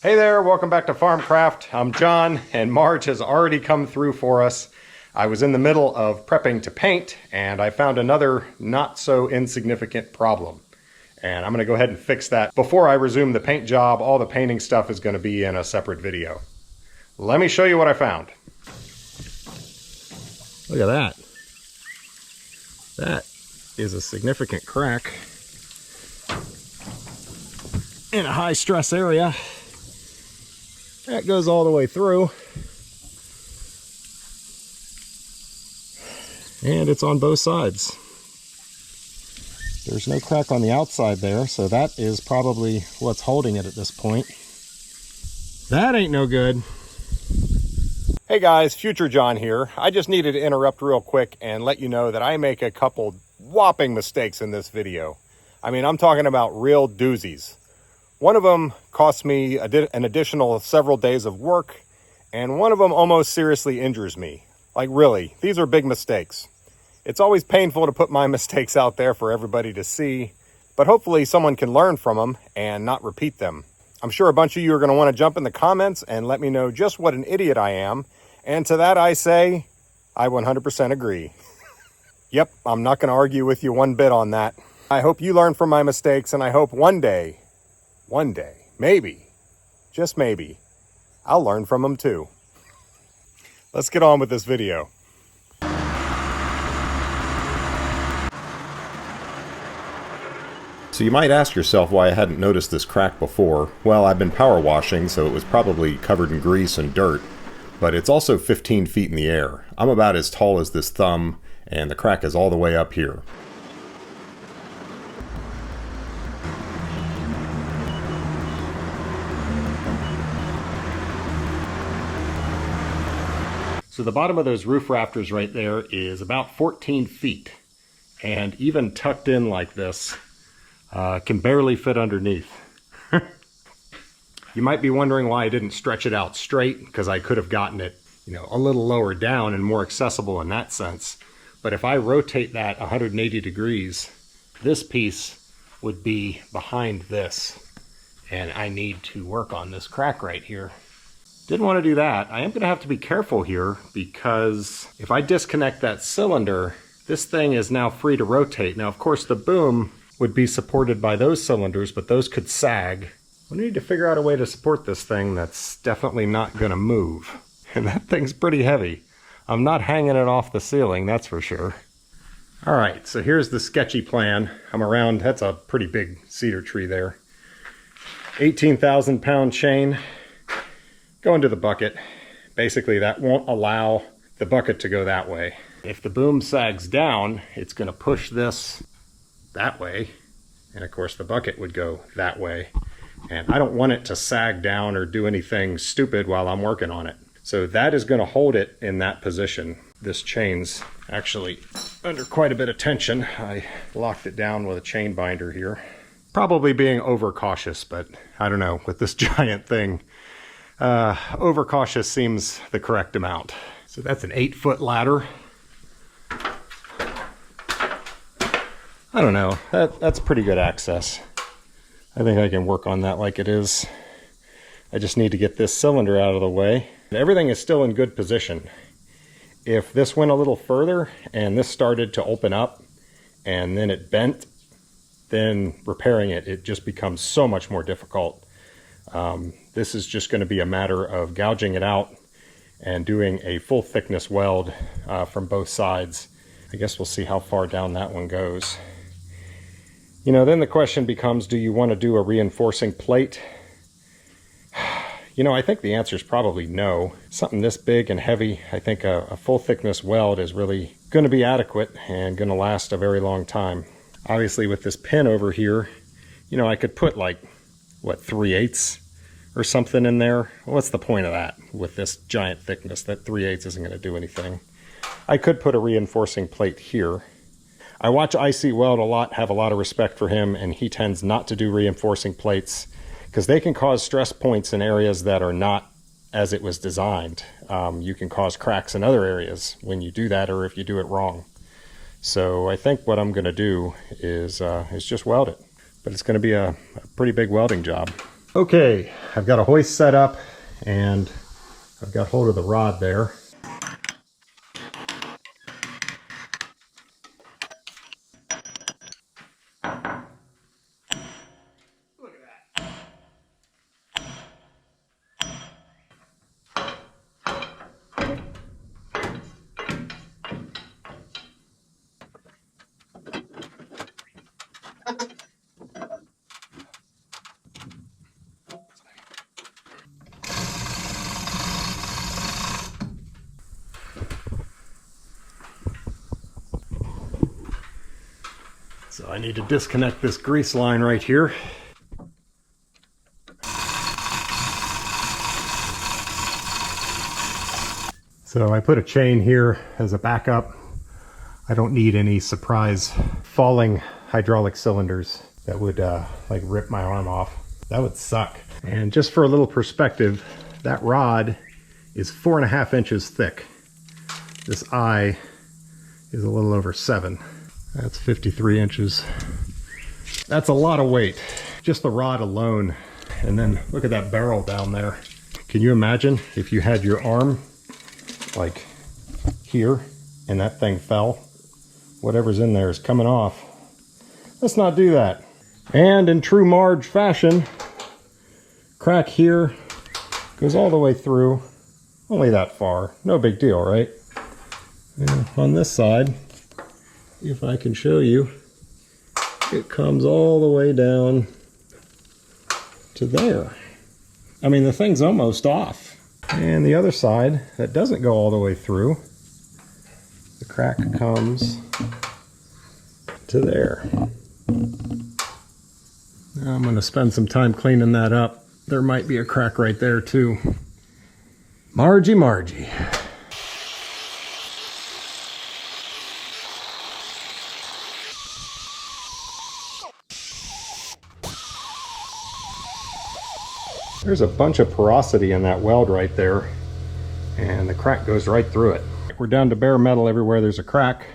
Hey there, welcome back to Farmcraft. I'm John, and Marge has already come through for us. I was in the middle of prepping to paint, and I found another not so insignificant problem. And I'm going to go ahead and fix that. Before I resume the paint job, all the painting stuff is going to be in a separate video. Let me show you what I found. Look at that. That is a significant crack in a high stress area. That goes all the way through. And it's on both sides. There's no crack on the outside there, so that is probably what's holding it at this point. That ain't no good. Hey guys, Future John here. I just needed to interrupt real quick and let you know that I make a couple whopping mistakes in this video. I mean, I'm talking about real doozies. One of them cost me an additional several days of work, and one of them almost seriously injures me. Like really, these are big mistakes. It's always painful to put my mistakes out there for everybody to see, but hopefully someone can learn from them and not repeat them. I'm sure a bunch of you are going to want to jump in the comments and let me know just what an idiot I am, and to that I say, I 100% agree. Yep, I'm not going to argue with you one bit on that. I hope you learn from my mistakes, and I hope one day, maybe, just maybe, I'll learn from them too. Let's get on with this video. So you might ask yourself why I hadn't noticed this crack before. Well, I've been power washing, so it was probably covered in grease and dirt, but it's also 15 feet in the air. I'm about as tall as this thumb, and the crack is all the way up here. So the bottom of those roof rafters right there is about 14 feet, and even tucked in like this, can barely fit underneath. You might be wondering why I didn't stretch it out straight, because I could have gotten it, a little lower down and more accessible in that sense. But if I rotate that 180 degrees, this piece would be behind this, and I need to work on this crack right here. Didn't want to do that. I am going to have to be careful here, because if I disconnect that cylinder, this thing is now free to rotate. Now, of course, the boom would be supported by those cylinders, but those could sag. We need to figure out a way to support this thing that's definitely not going to move. And that thing's pretty heavy. I'm not hanging it off the ceiling, that's for sure. All right, so here's the sketchy plan. I'm around, that's a pretty big cedar tree there. 18,000 pound chain. Go into the bucket. Basically, that won't allow the bucket to go that way. If the boom sags down, it's going to push this that way. And of course, the bucket would go that way. And I don't want it to sag down or do anything stupid while I'm working on it. So that is going to hold it in that position. This chain's actually under quite a bit of tension. I locked it down with a chain binder here. Probably being overcautious, but I don't know, with this giant thing, overcautious seems the correct amount. So that's an 8-foot ladder. I don't know, that's pretty good access. I think I can work on that like it is. I just need to get this cylinder out of the way. Everything is still in good position. If this went a little further and this started to open up and then it bent, then repairing it just becomes so much more difficult. This is just going to be a matter of gouging it out and doing a full thickness weld from both sides. I guess we'll see how far down that one goes. Then the question becomes, do you want to do a reinforcing plate? I think the answer is probably no. Something this big and heavy, I think a full thickness weld is really going to be adequate and going to last a very long time. Obviously with this pin over here, I could put like, what, 3/8 or something in there. What's the point of that with this giant thickness? That 3/8 isn't going to do anything. I could put a reinforcing plate here. I watch IC Weld a lot, have a lot of respect for him, and he tends not to do reinforcing plates because they can cause stress points in areas that are not as it was designed. You can cause cracks in other areas when you do that, or if you do it wrong. So I think what I'm going to do is just weld it. But it's going to be a pretty big welding job. Okay, I've got a hoist set up and I've got hold of the rod there. Look at that. So I need to disconnect this grease line right here. So I put a chain here as a backup. I don't need any surprise falling hydraulic cylinders that would like rip my arm off. That would suck. And just for a little perspective, that rod is 4.5 inches thick. This eye is a little over 7. That's 53 inches. That's a lot of weight, just the rod alone. And then look at that barrel down there. Can you imagine if you had your arm like here and that thing fell? Whatever's in there is coming off. Let's not do that. And in true Marge fashion, crack here goes all the way through, only that far, no big deal, right? And on this side, if I can show you, it comes all the way down to there. I mean, the thing's almost off. And the other side, that doesn't go all the way through, the crack comes to there. Now I'm going to spend some time cleaning that up. There might be a crack right there too. Margie, Margie. There's a bunch of porosity in that weld right there, and the crack goes right through it. We're down to bare metal everywhere there's a crack,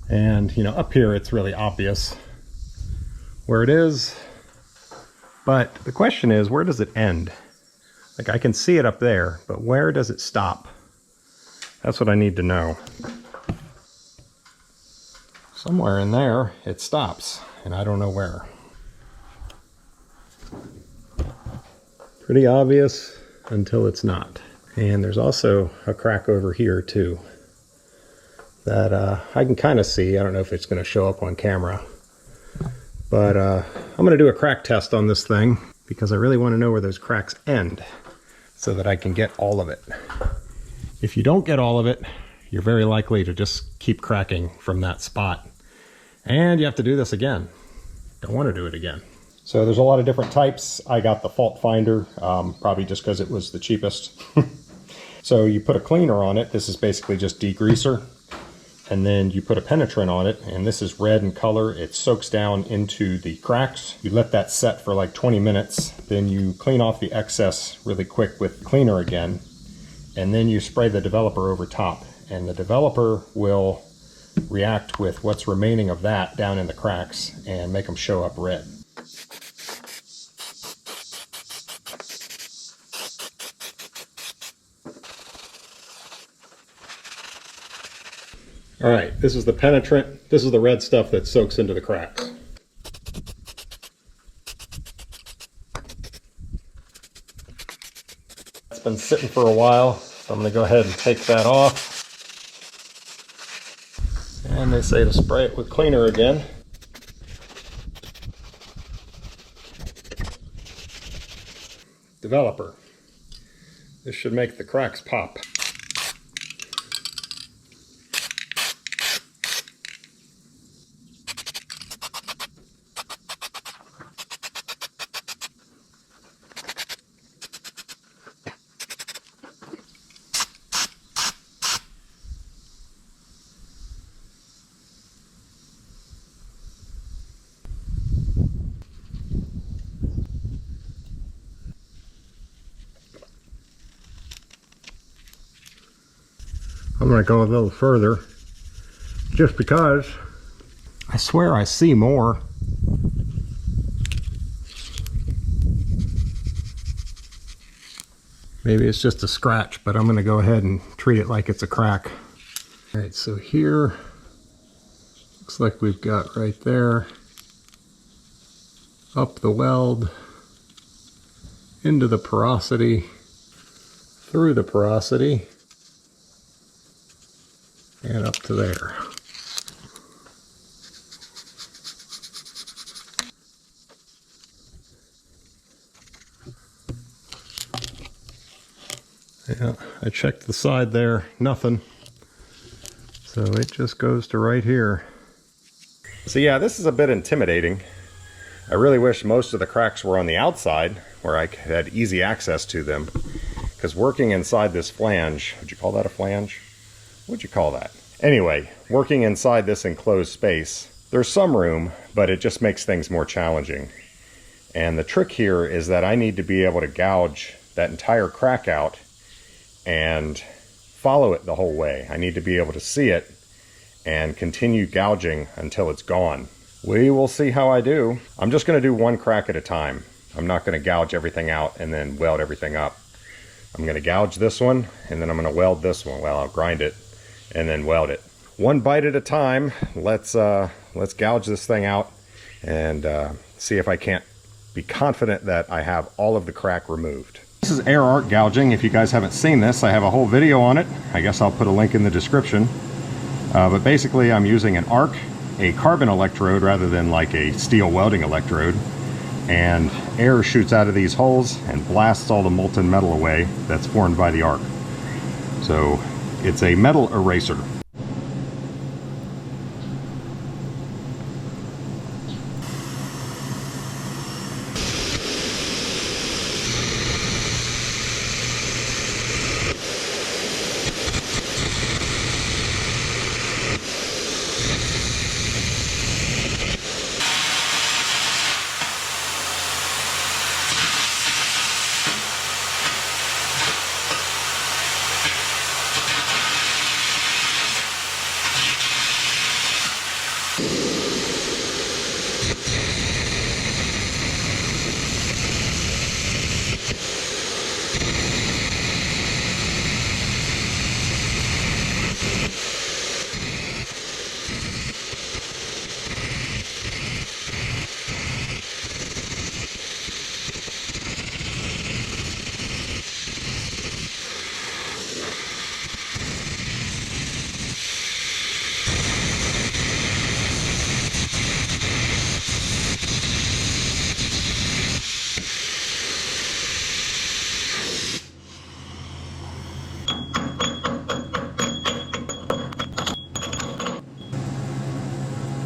and you know, up here it's really obvious where it is, but the question is, where does it end? Like, I can see it up there, but where does it stop? That's what I need to know. Somewhere in there it stops, and I don't know where. Pretty obvious until it's not. And there's also a crack over here too that I can kind of see. I don't know if it's going to show up on camera, but I'm going to do a crack test on this thing because I really want to know where those cracks end so that I can get all of it. If you don't get all of it, you're very likely to just keep cracking from that spot, and you have to do this again. Don't want to do it again. So there's a lot of different types. I got the fault finder, probably just because it was the cheapest. So you put a cleaner on it. This is basically just degreaser. And then you put a penetrant on it, and this is red in color. It soaks down into the cracks. You let that set for like 20 minutes. Then you clean off the excess really quick with cleaner again. And then you spray the developer over top. And the developer will react with what's remaining of that down in the cracks and make them show up red. All right, this is the penetrant. This is the red stuff that soaks into the cracks. It's been sitting for a while, so I'm going to go ahead and take that off. And they say to spray it with cleaner again. Developer. This should make the cracks pop. I'm going to go a little further just because I swear I see more. Maybe it's just a scratch, but I'm going to go ahead and treat it like it's a crack. All right, so here, looks like we've got right there, up the weld, into the porosity, through the porosity, and up to there. Yeah, I checked the side there, nothing. So it just goes to right here. So yeah, this is a bit intimidating. I really wish most of the cracks were on the outside where I had easy access to them. Because working inside this flange, would you call that a flange? What would you call that? Anyway, working inside this enclosed space, there's some room, but it just makes things more challenging. And the trick here is that I need to be able to gouge that entire crack out and follow it the whole way. I need to be able to see it and continue gouging until it's gone. We will see how I do. I'm just going to do one crack at a time. I'm not going to gouge everything out and then weld everything up. I'm going to gouge this one and then I'm going to weld this one. Well, I'll grind it and then weld it. One bite at a time. Let's gouge this thing out and see if I can't be confident that I have all of the crack removed. This is air arc gouging. If you guys haven't seen this, I have a whole video on it. I guess I'll put a link in the description. But basically I'm using an arc, a carbon electrode rather than like a steel welding electrode, and air shoots out of these holes and blasts all the molten metal away that's formed by the arc. So it's a metal eraser.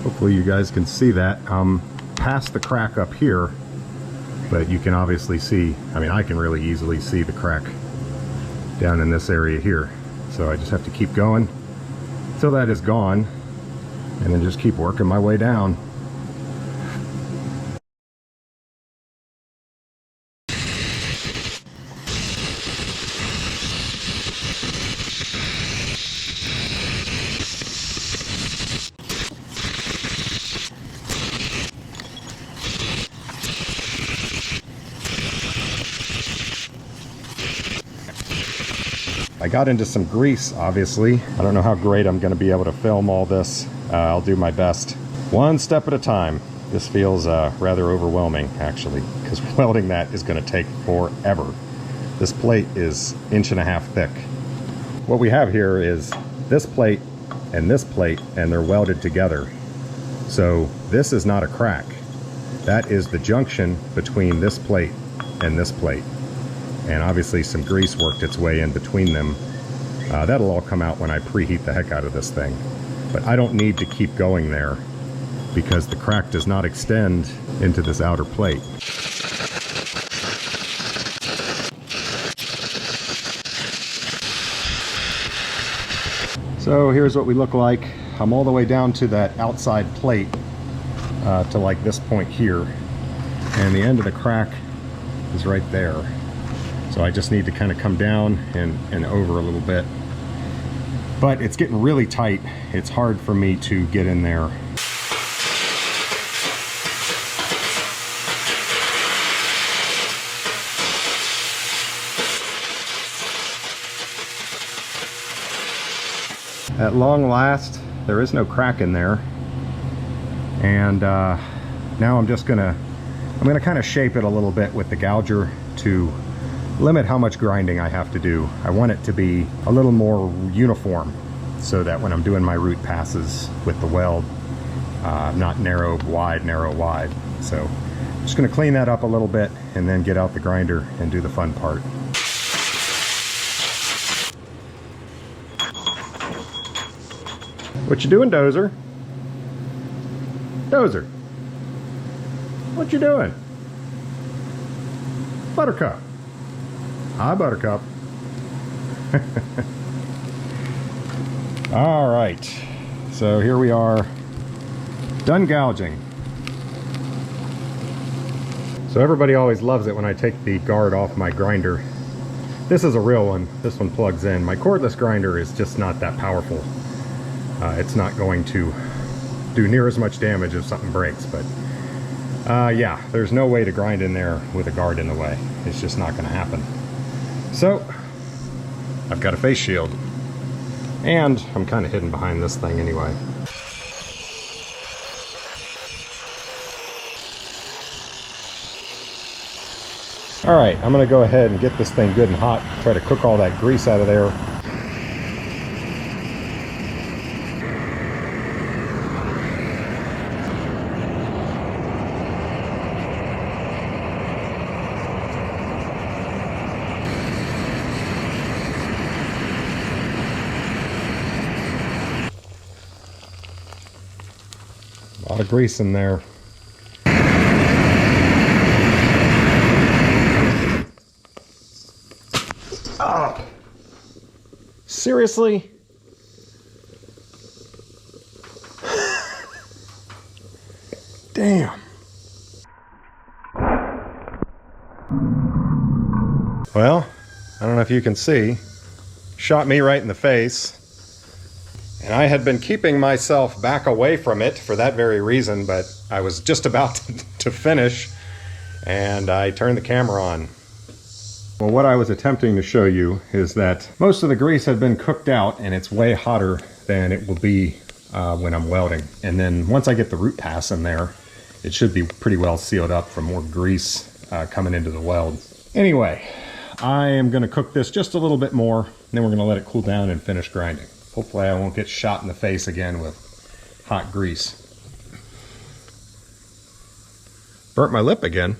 Hopefully you guys can see that. I'm past the crack up here, but you can obviously see, I mean, I can really easily see the crack down in this area here. So I just have to keep going until that is gone, and then just keep working my way down. I got into some grease, obviously. I don't know how great I'm going to be able to film all this. I'll do my best. One step at a time. This feels rather overwhelming, actually, because welding that is going to take forever. This plate is 1.5 inches thick. What we have here is this plate, and they're welded together. So this is not a crack. That is the junction between this plate and this plate. And obviously some grease worked its way in between them. That'll all come out when I preheat the heck out of this thing. But I don't need to keep going there because the crack does not extend into this outer plate. So here's what we look like. I'm all the way down to that outside plate to like this point here. And the end of the crack is right there. So I just need to kind of come down and over a little bit. But it's getting really tight. It's hard for me to get in there. At long last, there is no crack in there. And now I'm gonna kind of shape it a little bit with the gouger to limit how much grinding I have to do. I want it to be a little more uniform so that when I'm doing my root passes with the weld, not narrow, wide, narrow, wide. So I'm just gonna clean that up a little bit and then get out the grinder and do the fun part. What you doing, Dozer? Dozer, what you doing? Buttercup. Hi, Buttercup. All right, so here we are, done gouging. So everybody always loves it when I take the guard off my grinder. This is a real one. This one plugs in. My cordless grinder is just not that powerful. It's not going to do near as much damage if something breaks, but yeah, there's no way to grind in there with a guard in the way. It's just not going to happen. So I've got a face shield, and I'm kind of hidden behind this thing anyway. All right, I'm going to go ahead and get this thing good and hot, try to cook all that grease out of there. A lot of grease in there. Oh, seriously? Damn. Well, I don't know if you can see, shot me right in the face. And I had been keeping myself back away from it for that very reason, but I was just about to finish, and I turned the camera on. Well, what I was attempting to show you is that most of the grease had been cooked out, and it's way hotter than it will be when I'm welding. And then once I get the root pass in there, it should be pretty well sealed up from more grease coming into the weld. Anyway, I am going to cook this just a little bit more, and then we're going to let it cool down and finish grinding. Hopefully I won't get shot in the face again with hot grease. Burnt my lip again.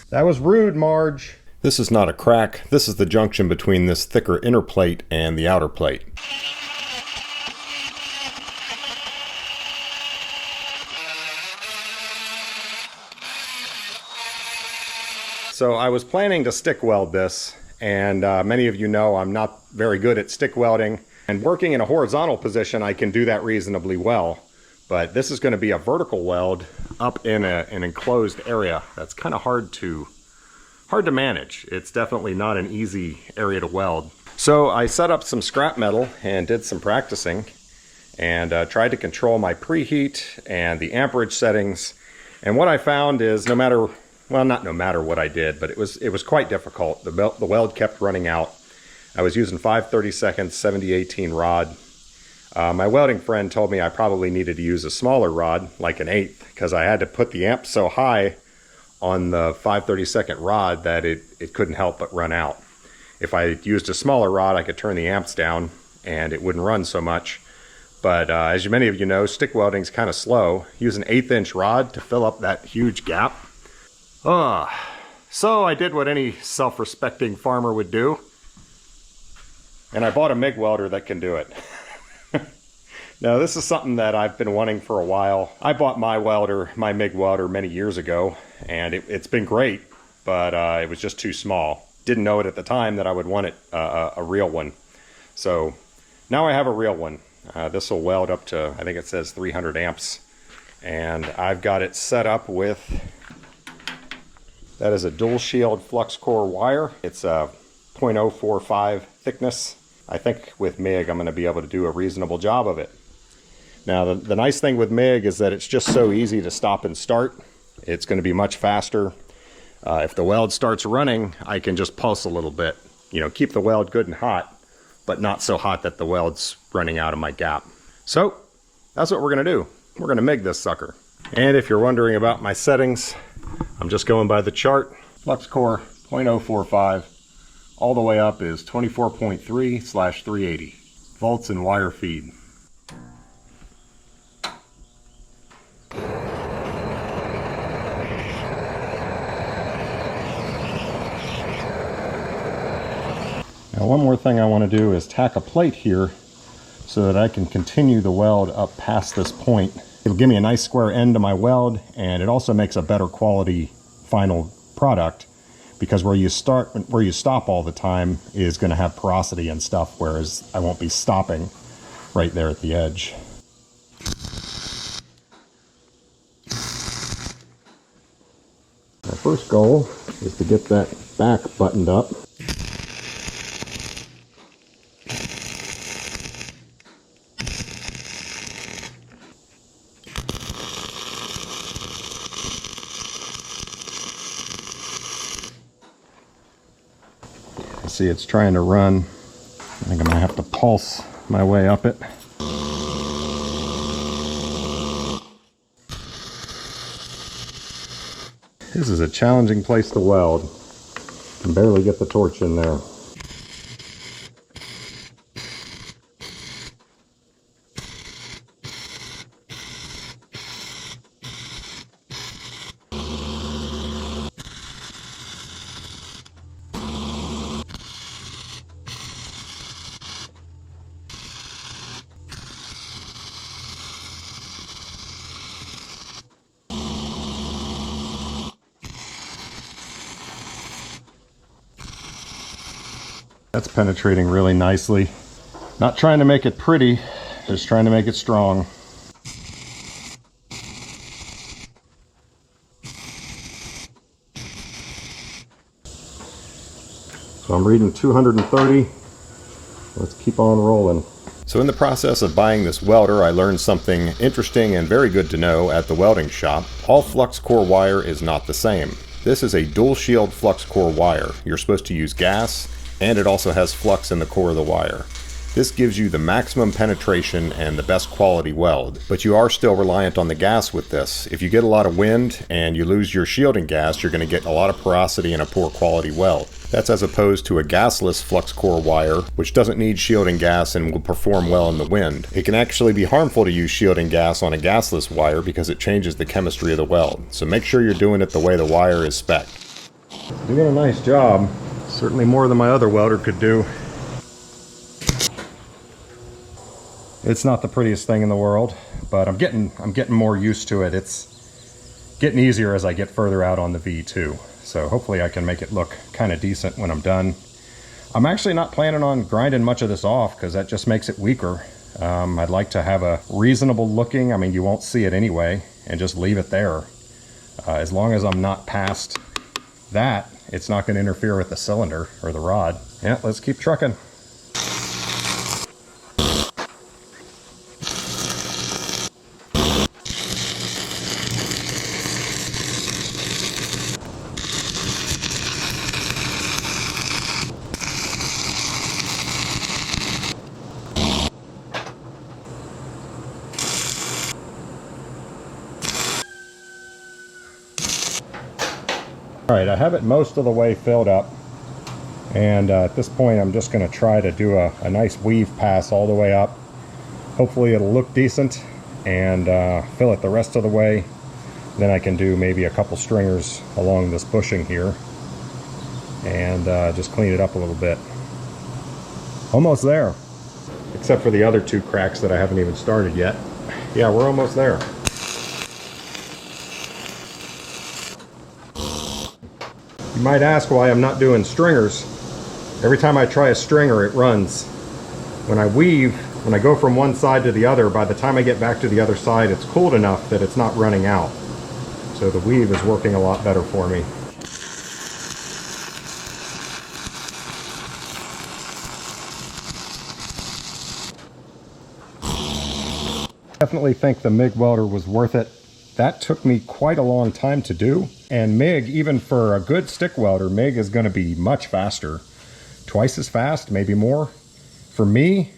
That was rude, Marge. This is not a crack. This is the junction between this thicker inner plate and the outer plate. So I was planning to stick weld this, and many of you know I'm not very good at stick welding, and working in a horizontal position I can do that reasonably well, but this is going to be a vertical weld up in an enclosed area. That's kind of hard to manage. It's definitely not an easy area to weld. So I set up some scrap metal and did some practicing, and tried to control my preheat and the amperage settings, and what I found is no matter what I did, but it was quite difficult. The weld kept running out. I was using 5/32 70/18 rod. My welding friend told me I probably needed to use a smaller rod, like an 1/8, because I had to put the amp so high on the 5/32 rod that it couldn't help but run out. If I used a smaller rod, I could turn the amps down and it wouldn't run so much. But as many of you know, stick welding's kind of slow. Use an 1/8" rod to fill up that huge gap. So I did what any self-respecting farmer would do, and I bought a MIG welder that can do it. Now this is something that I've been wanting for a while. I bought my MIG welder many years ago, and it's been great, but it was just too small. Didn't know it at the time that I would want it a real one. So now I have a real one. This will weld up to, I think it says 300 amps, and I've got it set up with, that is a dual shield flux core wire. It's a 0.045 thickness. I think with MIG I'm going to be able to do a reasonable job of it. Now the nice thing with MIG is that it's just so easy to stop and start. It's going to be much faster. If the weld starts running, I can just pulse a little bit. You know, keep the weld good and hot but not so hot that the weld's running out of my gap. So that's what we're gonna do. We're gonna MIG this sucker. And if you're wondering about my settings, I'm just going by the chart. Flux core 0.045. All the way up is 24.3/380 volts in wire feed. Now one more thing I want to do is tack a plate here so that I can continue the weld up past this point. It'll give me a nice square end to my weld, and it also makes a better quality final product, because where you stop all the time is going to have porosity and stuff, whereas I won't be stopping right there at the edge. My first goal is to get that back buttoned up. See, it's trying to run. I think I'm gonna have to pulse my way up it. This is a challenging place to weld. Can barely get the torch in there. That's penetrating really nicely. Not trying to make it pretty, just trying to make it strong. So I'm reading 230. Let's keep on rolling. So in the process of buying this welder, I learned something interesting and very good to know at the welding shop. All flux core wire is not the same. This is a dual shield flux core wire. You're supposed to use gas, and it also has flux in the core of the wire. This gives you the maximum penetration and the best quality weld, but you are still reliant on the gas with this. If you get a lot of wind and you lose your shielding gas, you're going to get a lot of porosity and a poor quality weld. That's as opposed to a gasless flux core wire, which doesn't need shielding gas and will perform well in the wind. It can actually be harmful to use shielding gas on a gasless wire because it changes the chemistry of the weld. So make sure you're doing it the way the wire is spec'd. Doing a nice job. Certainly more than my other welder could do. It's not the prettiest thing in the world, but I'm getting more used to it. It's getting easier as I get further out on the V2. So hopefully I can make it look kind of decent when I'm done. I'm actually not planning on grinding much of this off because that just makes it weaker. I'd like to have a reasonable looking, I mean you won't see it anyway, and just leave it there. As long as I'm not past that, it's not going to interfere with the cylinder or the rod. Yeah, let's keep trucking. Alright, I have it most of the way filled up, and at this point I'm just going to try to do a nice weave pass all the way up. Hopefully it'll look decent, and fill it the rest of the way. Then I can do maybe a couple stringers along this bushing here, and just clean it up a little bit. Almost there, except for the other two cracks that I haven't even started yet. Yeah, we're almost there. You might ask why I'm not doing stringers. Every time I try a stringer, it runs. When I weave, when I go from one side to the other, by the time I get back to the other side, it's cooled enough that it's not running out. So the weave is working a lot better for me. Definitely think the MIG welder was worth it. That took me quite a long time to do, and MIG, even for a good stick welder, MIG is going to be much faster. Twice as fast, maybe more. for me,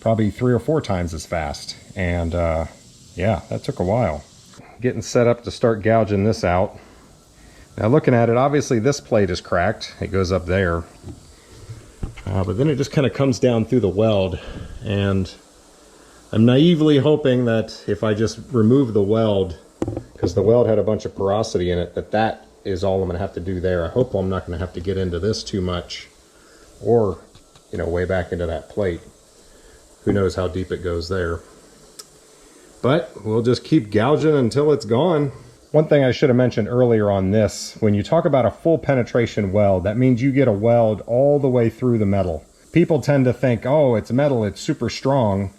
probably 3 or 4 times as fast. And yeah, that took a while. Getting set up to start gouging this out. Now looking at it, obviously this plate is cracked. It goes up there. But then it just kind of comes down through the weld. And I'm naively hoping that if I just remove the weld, because the weld had a bunch of porosity in it, that is all I'm going to have to do there. I hope I'm not going to have to get into this too much, or, you know, way back into that plate. Who knows how deep it goes there. But we'll just keep gouging until it's gone. One thing I should have mentioned earlier on this, when you talk about a full penetration weld, that means you get a weld all the way through the metal. People tend to think, oh, it's metal, it's super strong,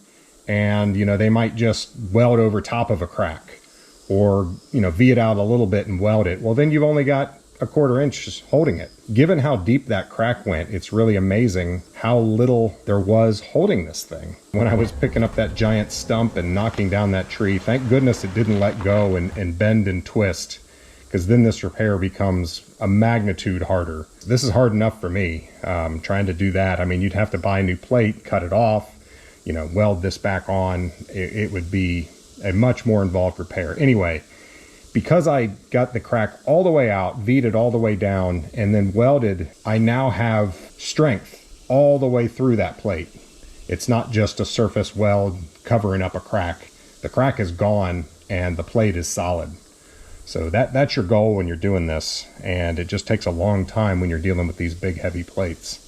and, you know, they might just weld over top of a crack, or, you know, V it out a little bit and weld it. Well, then you've only got a 1/4 inch holding it. Given how deep that crack went, it's really amazing how little there was holding this thing. When I was picking up that giant stump and knocking down that tree, thank goodness it didn't let go and bend and twist, because then this repair becomes a magnitude harder. This is hard enough for me, trying to do that. I mean, you'd have to buy a new plate, cut it off, you know, weld this back on. It would be a much more involved repair. Anyway, because I got the crack all the way out, V'd it all the way down, and then welded, I now have strength all the way through that plate. It's not just a surface weld covering up a crack. The crack is gone and the plate is solid. So that's your goal when you're doing this, and it just takes a long time when you're dealing with these big heavy plates.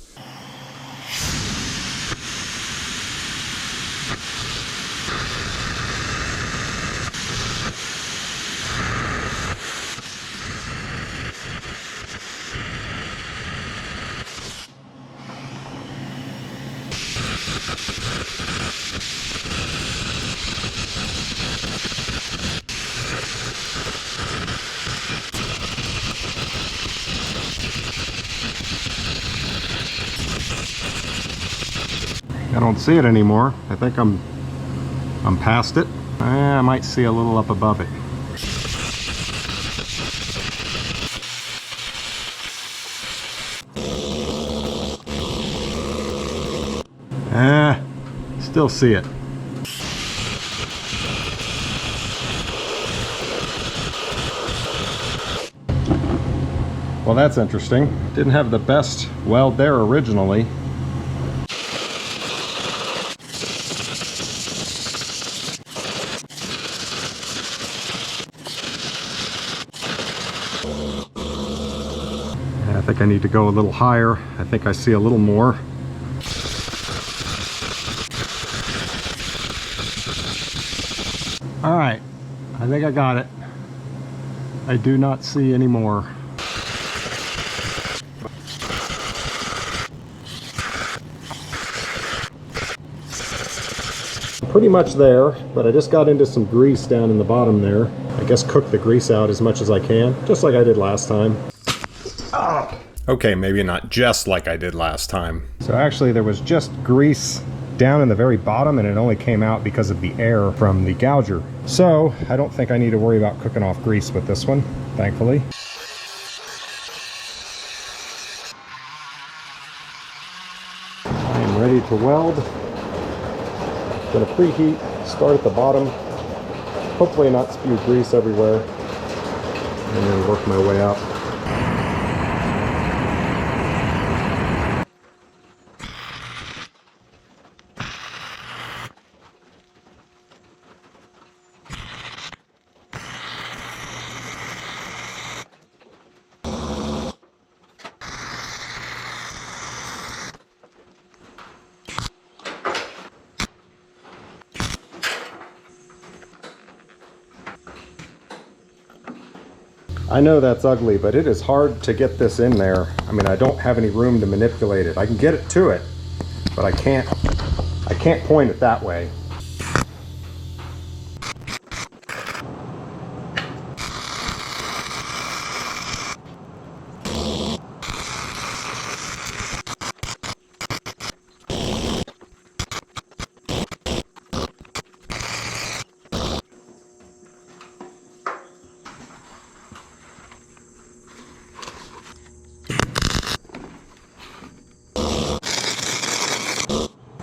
I don't see it anymore. I think I'm past it. I might see a little up above it. Still see it. Well, that's interesting. Didn't have the best weld there originally. I think I need to go a little higher. I think I see a little more. All right, I think I got it. I do not see any more. Pretty much there, but I just got into some grease down in the bottom there. I guess cook the grease out as much as I can, just like I did last time. Okay, maybe not just like I did last time. So actually there was just grease down in the very bottom, and it only came out because of the air from the gouger. So I don't think I need to worry about cooking off grease with this one, thankfully. I am ready to weld. Gonna preheat, start at the bottom, hopefully not spew grease everywhere, and then work my way up. I know that's ugly, but it is hard to get this in there. I mean, I don't have any room to manipulate it. I can get it to it, but I can't point it that way.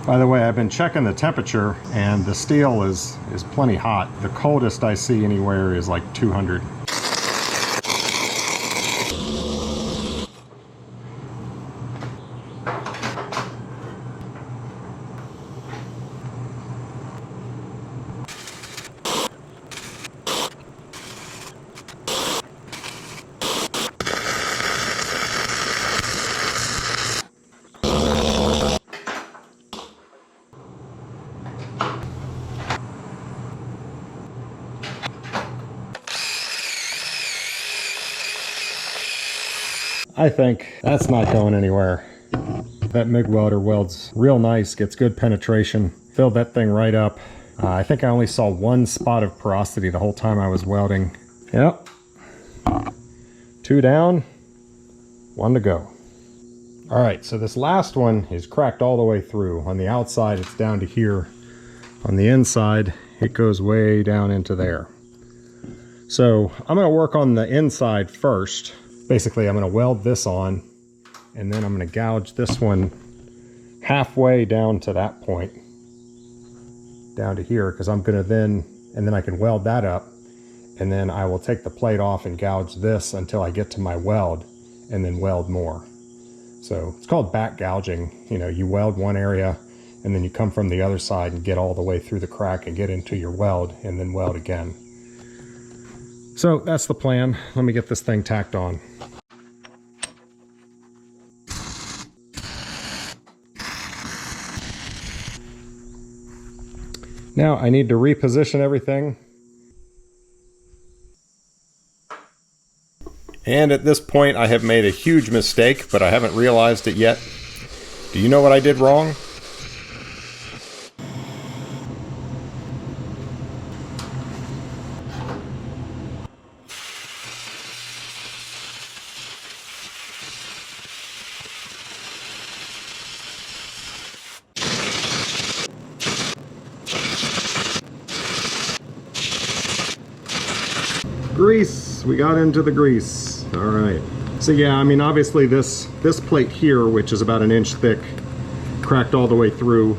By the way, I've been checking the temperature and the steel is plenty hot. The coldest I see anywhere is like 200. I think that's not going anywhere. That MIG welder welds real nice, gets good penetration. Filled that thing right up. I think I only saw one spot of porosity the whole time I was welding. Yep. 2 down, 1 to go. All right, so this last one is cracked all the way through. On the outside, it's down to here. On the inside, it goes way down into there. So I'm gonna work on the inside first. Basically, I'm gonna weld this on, and then I'm gonna gouge this one halfway down to that point, down to here, because I'm gonna then I can weld that up, and then I will take the plate off and gouge this until I get to my weld, and then weld more. So it's called back gouging. You know, you weld one area, and then you come from the other side and get all the way through the crack and get into your weld, and then weld again. So that's the plan. Let me get this thing tacked on. Now I need to reposition everything. And at this point I have made a huge mistake, but I haven't realized it yet. Do you know what I did wrong? Grease, we got into the grease. All right. So yeah, I mean, obviously this plate here, which is about 1 inch thick, cracked all the way through.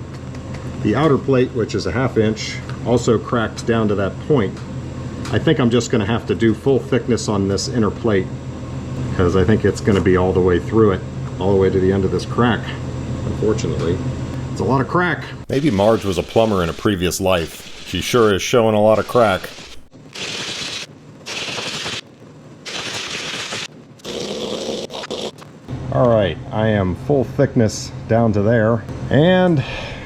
The outer plate, which is a 1/2 inch, also cracked down to that point. I think I'm just gonna have to do full thickness on this inner plate, because I think it's gonna be all the way through it, all the way to the end of this crack, unfortunately. It's a lot of crack. Maybe Marge was a plumber in a previous life. She sure is showing a lot of crack. All right, I am full thickness down to there, and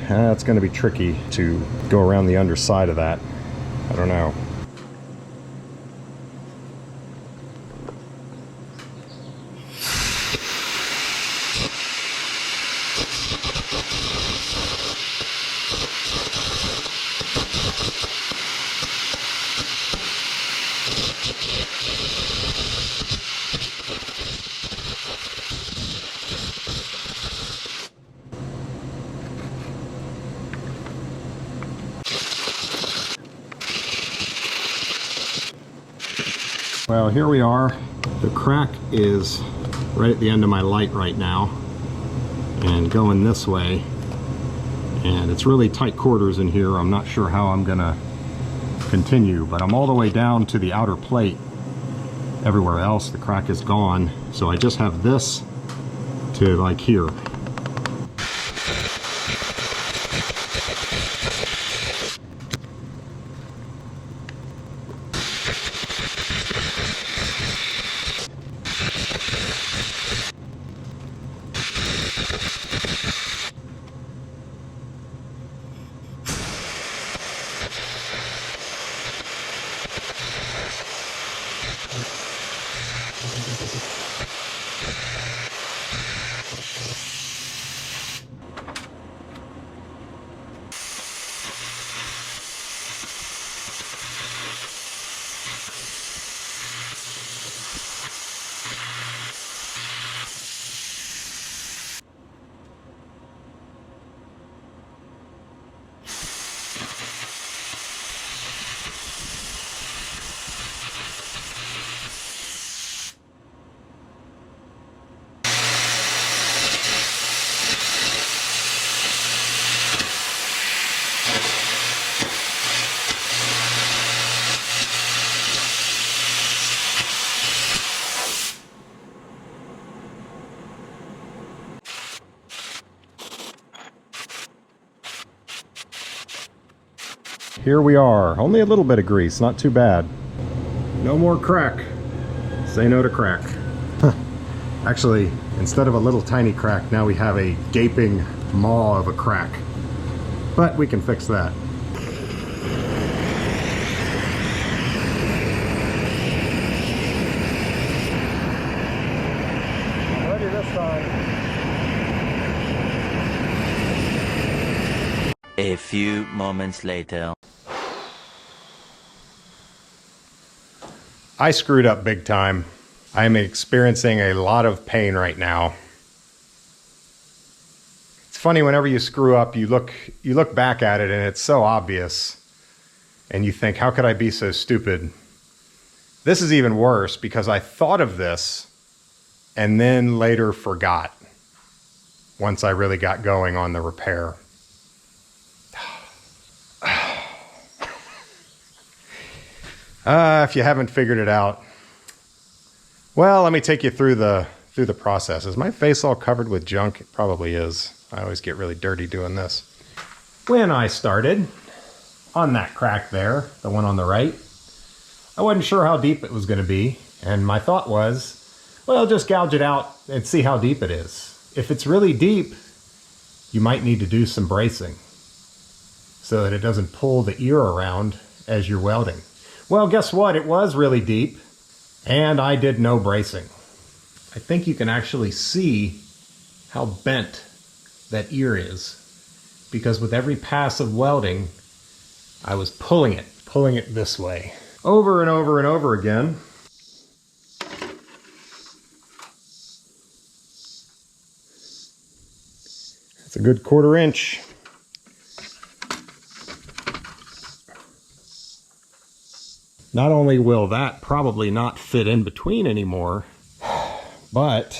it's going to be tricky to go around the underside of that. I don't know. Well, here we are. The crack is right at the end of my light right now and going this way. And it's really tight quarters in here. I'm not sure how I'm gonna continue, but I'm all the way down to the outer plate. Everywhere else, the crack is gone. So I just have this to like here. Here we are. Only a little bit of grease, not too bad. No more crack. Say no to crack. Actually, instead of a little tiny crack, now we have a gaping maw of a crack. But we can fix that. Ready this time. A few moments later. I screwed up big time. I am experiencing a lot of pain right now. It's funny, whenever you screw up, you look back at it and it's so obvious. And you think, how could I be so stupid? This is even worse because I thought of this and then later forgot once I really got going on the repair. If you haven't figured it out, well, let me take you through the process. Is my face all covered with junk? It probably is. I always get really dirty doing this. When I started on that crack there, the one on the right, I wasn't sure how deep it was going to be, and my thought was, well, just gouge it out and see how deep it is. If it's really deep, you might need to do some bracing so that it doesn't pull the ear around as you're welding. Well, guess what? It was really deep, and I did no bracing. I think you can actually see how bent that ear is, because with every pass of welding, I was pulling it this way, over and over and over again. It's a good 1/4 inch. Not only will that probably not fit in between anymore, but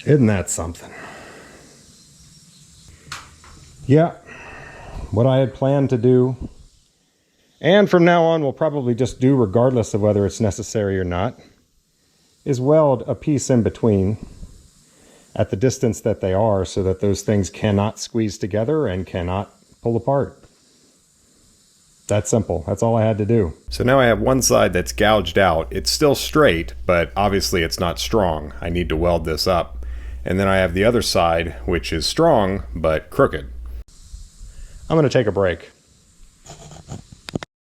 isn't that something? Yeah, what I had planned to do, and from now on we'll probably just do regardless of whether it's necessary or not, is weld a piece in between at the distance that they are so that those things cannot squeeze together and cannot pull apart. That simple. That's all I had to do. So now I have one side that's gouged out. It's still straight, but obviously it's not strong. I need to weld this up. And then I have the other side, which is strong, but crooked. I'm going to take a break.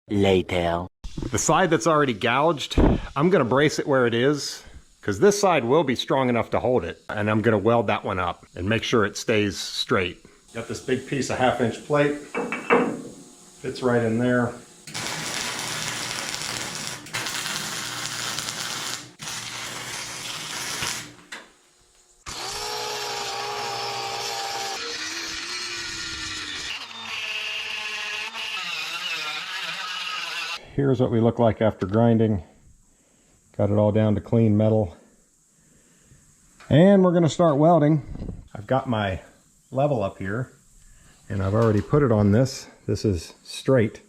Later. The side that's already gouged, I'm going to brace it where it is, because this side will be strong enough to hold it, and I'm going to weld that one up and make sure it stays straight. Got this big piece of 1/2 inch plate, fits right in there. Here's what we look like after grinding. Got it all down to clean metal. And we're going to start welding. I've got my level up here, and I've already put it on this. This is straight,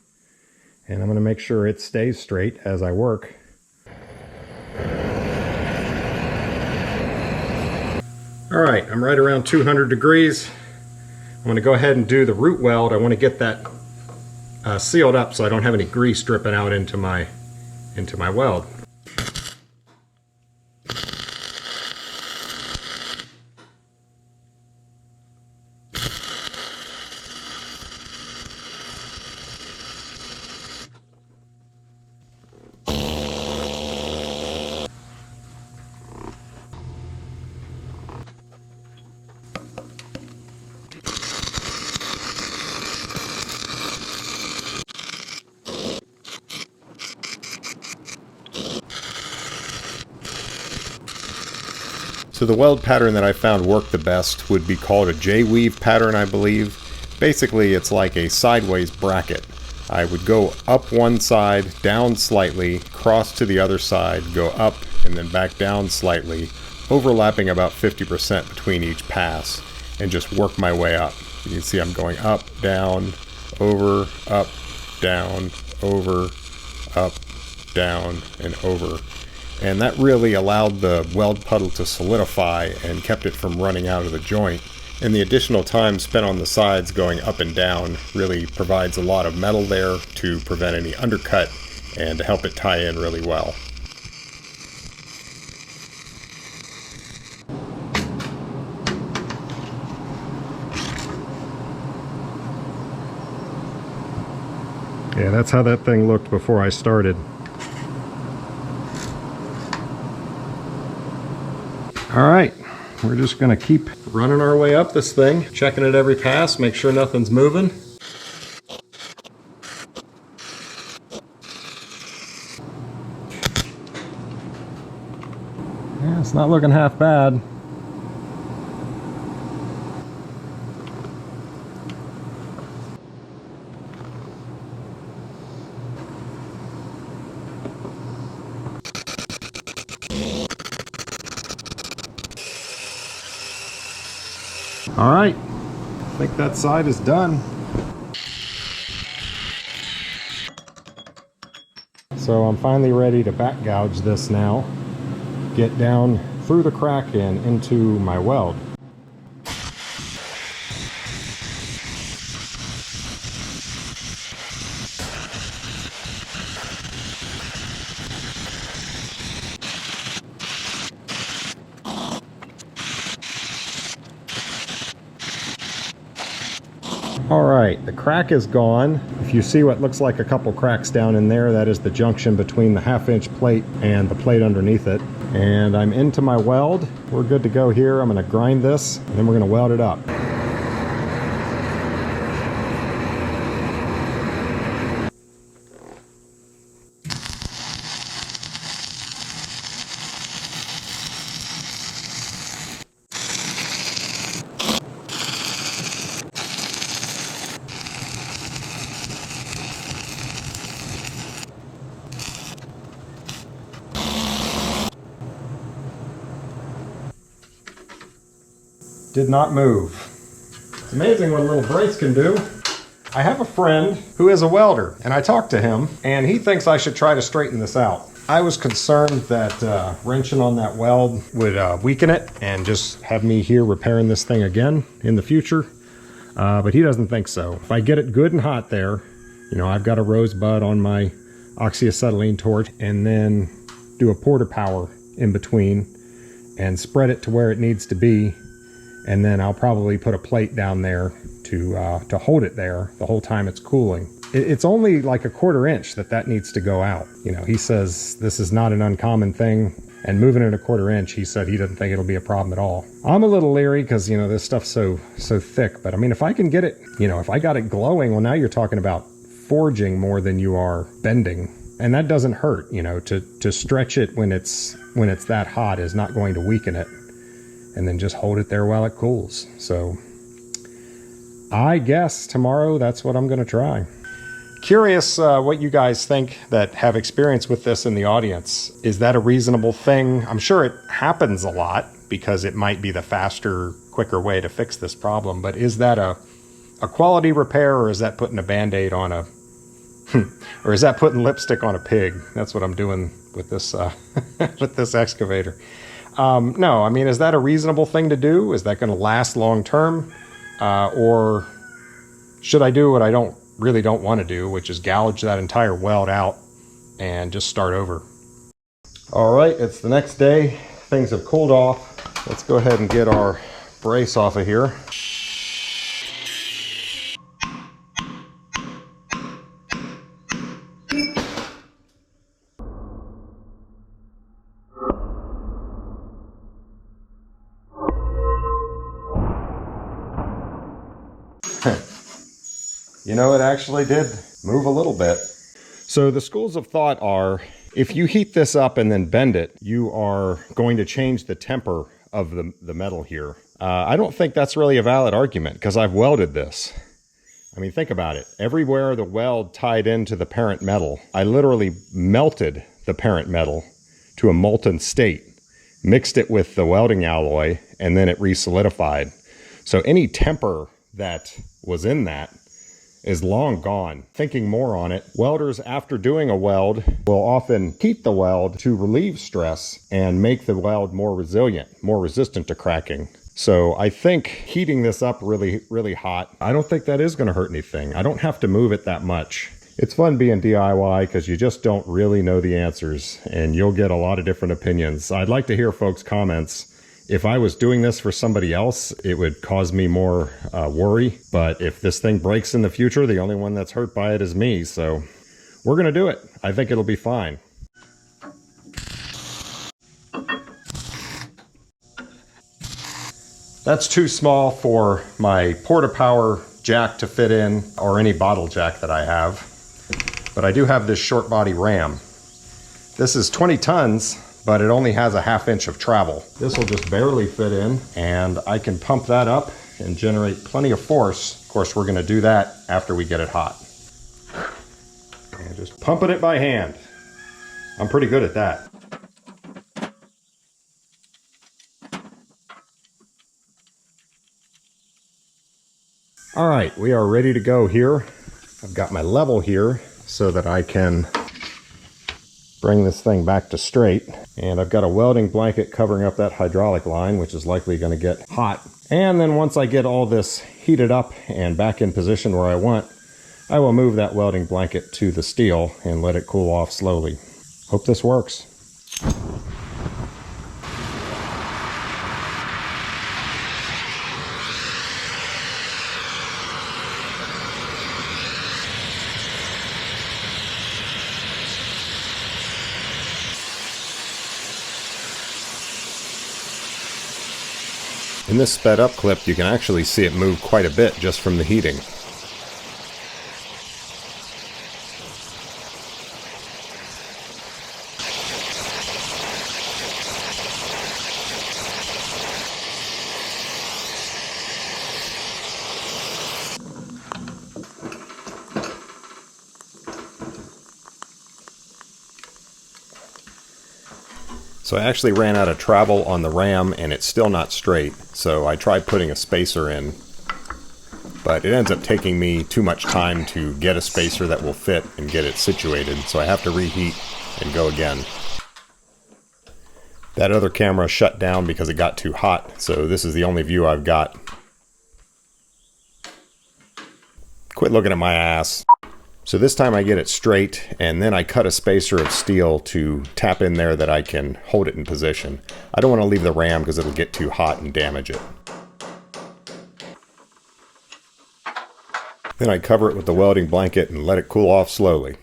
and I'm going to make sure it stays straight as I work. All right, I'm right around 200 degrees. I'm going to go ahead and do the root weld. I want to get that sealed up so I don't have any grease dripping out into my weld. So the weld pattern that I found worked the best would be called a J-weave pattern, I believe. Basically, it's like a sideways bracket. I would go up one side, down slightly, cross to the other side, go up, and then back down slightly, overlapping about 50% between each pass, and just work my way up. You can see I'm going up, down, over, up, down, over, up, down, and over. and that really allowed the weld puddle to solidify and kept it from running out of the joint. And the additional time spent on the sides going up and down really provides a lot of metal there to prevent any undercut and to help it tie in really well. Yeah, that's how that thing looked before I started. All right, we're just gonna keep running our way up this thing, checking it every pass, make sure nothing's moving. Yeah, it's not looking half bad. All right, I think that side is done. So I'm finally ready to back gouge this now, get down through the crack and into my weld. All right, the crack is gone. If you see what looks like a couple cracks down in there, that is the junction between the 1/2-inch plate and the plate underneath it. And I'm into my weld. We're good to go here. I'm gonna grind this, and then we're gonna weld it up. Did not move. It's amazing what a little brace can do. I have a friend who is a welder, and I talked to him, and he thinks I should try to straighten this out. I was concerned that wrenching on that weld would weaken it and just have me here repairing this thing again in the future, but he doesn't think so. If I get it good and hot there, you know, I've got a rosebud on my oxyacetylene torch, and then do a porta power in between and spread it to where it needs to be. And then I'll probably put a plate down there to hold it there the whole time it's cooling. It's only like a 1/4 inch that needs to go out. You know, he says this is not an uncommon thing, and moving it a 1/4 inch, he said he doesn't think it'll be a problem at all. I'm a little leery because, you know, this stuff's so thick, but I mean, if I can get it, you know, if I got it glowing, well, now you're talking about forging more than you are bending. And that doesn't hurt, you know, to stretch it when it's that hot is not going to weaken it. And then just hold it there while it cools. So I guess tomorrow that's what I'm going to try. Curious what you guys think that have experience with this in the audience. Is that a reasonable thing? I'm sure it happens a lot because it might be the faster, quicker way to fix this problem. But is that a quality repair, or is that putting a Band-Aid on a... or is that putting lipstick on a pig? That's what I'm doing with this, with this excavator. No, I mean, is that a reasonable thing to do? Is that going to last long term? Or should I do what I really don't want to do, which is gouge that entire weld out and just start over? All right, it's the next day. Things have cooled off. Let's go ahead and get our brace off of here. You know, it actually did move a little bit. So the schools of thought are, if you heat this up and then bend it, you are going to change the temper of the metal here. I don't think that's really a valid argument because I've welded this. I mean, think about it. Everywhere the weld tied into the parent metal, I literally melted the parent metal to a molten state, mixed it with the welding alloy, and then it re-solidified. So any temper that was in that is long gone. Thinking more on it, welders after doing a weld will often heat the weld to relieve stress and make the weld more resilient, more resistant to cracking. So I think heating this up really hot, I don't think that is going to hurt anything. I don't have to move it that much. It's fun being DIY because you just don't really know the answers and you'll get a lot of different opinions. I'd like to hear folks' comments. If I was doing this for somebody else, it would cause me more worry. But if this thing breaks in the future, the only one that's hurt by it is me. So we're going to do it. I think it'll be fine. That's too small for my Porta Power jack to fit in, or any bottle jack that I have. But I do have this short body ram. This is 20 tons. But it only has a 1/2 inch of travel. This will just barely fit in, and I can pump that up and generate plenty of force. Of course, we're gonna do that after we get it hot. And just pumping it by hand. I'm pretty good at that. All right, we are ready to go here. I've got my level here so that I can bring this thing back to straight. And I've got a welding blanket covering up that hydraulic line, which is likely going to get hot. And then once I get all this heated up and back in position where I want, I will move that welding blanket to the steel and let it cool off slowly. Hope this works. In this sped up clip, you can actually see it move quite a bit just from the heating. So I actually ran out of travel on the ram and it's still not straight, so I tried putting a spacer in, but it ends up taking me too much time to get a spacer that will fit and get it situated, so I have to reheat and go again. That other camera shut down because it got too hot, so this is the only view I've got. Quit looking at my ass. So this time I get it straight, and then I cut a spacer of steel to tap in there that I can hold it in position. I don't want to leave the ram because it'll get too hot and damage it. Then I cover it with the welding blanket and let it cool off slowly.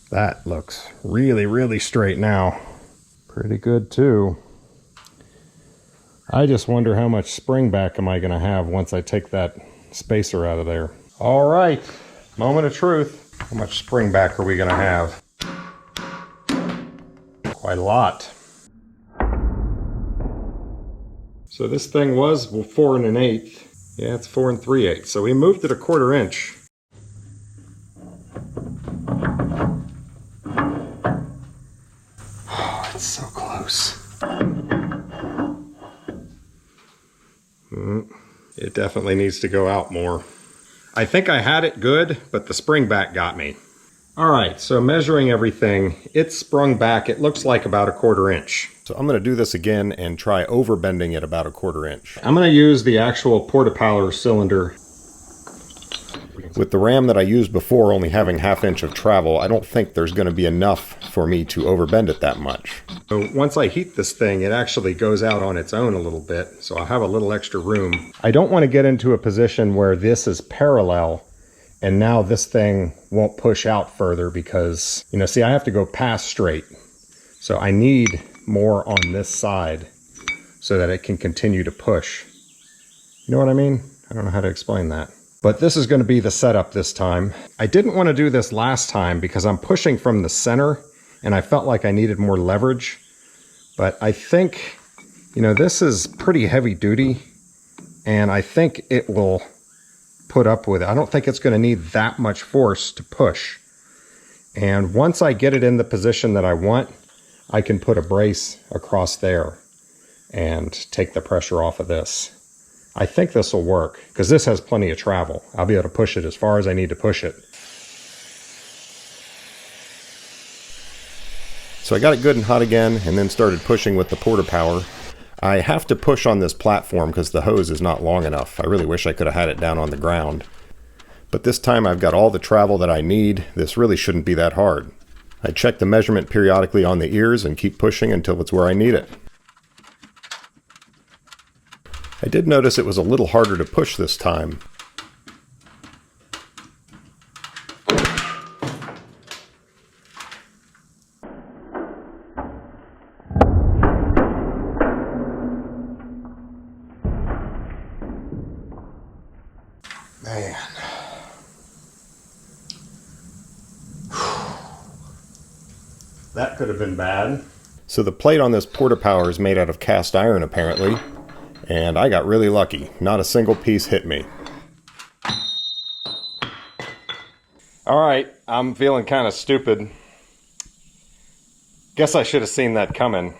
That looks really straight now. Pretty good too. I just wonder how much spring back am I going to have once I take that spacer out of there. All right, moment of truth. How much spring back are we going to have? Quite a lot. So this thing was 4 1/8. Yeah, it's 4 3/8. So we moved it a 1/4 inch. Oh, it's so close. It definitely needs to go out more. I think I had it good, but the spring back got me. All right, so measuring everything, it's sprung back, it looks like about a 1/4 inch. So I'm gonna do this again and try overbending it about a 1/4 inch. I'm gonna use the actual Porta Power cylinder. With the ram that I used before only having 1/2 inch of travel, I don't think there's gonna be enough for me to overbend it that much. So once I heat this thing, it actually goes out on its own a little bit, so I'll have a little extra room. I don't want to get into a position where this is parallel and now this thing won't push out further because, you know, see, I have to go past straight. So I need more on this side so that it can continue to push. You know what I mean? I don't know how to explain that. But this is going to be the setup this time. I didn't want to do this last time because I'm pushing from the center and I felt like I needed more leverage. But I think, you know, this is pretty heavy duty and I think it will put up with it. I don't think it's going to need that much force to push. And once I get it in the position that I want, I can put a brace across there and take the pressure off of this. I think this will work, because this has plenty of travel. I'll be able to push it as far as I need to push it. So I got it good and hot again, and then started pushing with the porta power. I have to push on this platform because the hose is not long enough. I really wish I could have had it down on the ground. But this time I've got all the travel that I need. This really shouldn't be that hard. I check the measurement periodically on the ears and keep pushing until it's where I need it. I did notice it was a little harder to push this time. Man. That could have been bad. So the plate on this porta power is made out of cast iron apparently, and I got really lucky. Not a single piece hit me. Alright, I'm feeling kind of stupid. Guess I should have seen that coming.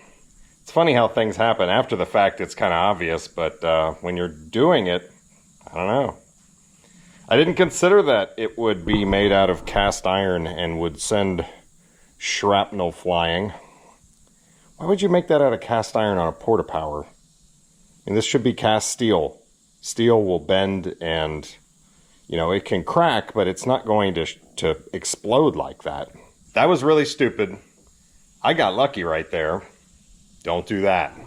It's funny how things happen. After the fact it's kind of obvious, but when you're doing it, I don't know. I didn't consider that it would be made out of cast iron and would send shrapnel flying. Why would you make that out of cast iron on a porta power? And this should be cast steel. Steel will bend and, you know, it can crack, but it's not going to explode like that. That was really stupid. I got lucky right there. Don't do that.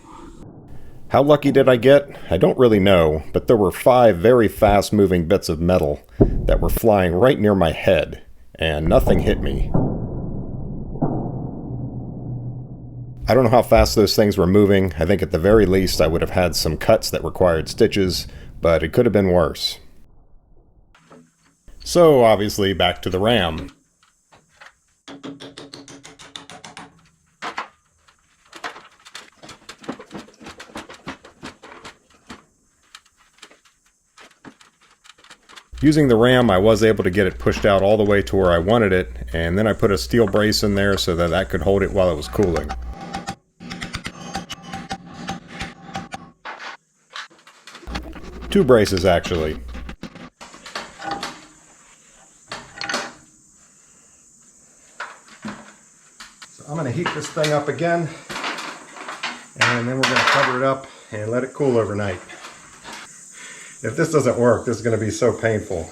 How lucky did I get? I don't really know, but there were 5 very fast-moving bits of metal that were flying right near my head, and nothing hit me. I don't know how fast those things were moving. I think at the very least I would have had some cuts that required stitches, but it could have been worse. So obviously back to the ram. Using the ram, I was able to get it pushed out all the way to where I wanted it, and then I put a steel brace in there so that that could hold it while it was cooling. Two braces, actually. So I'm going to heat this thing up again, and then we're going to cover it up and let it cool overnight. If this doesn't work, this is going to be so painful.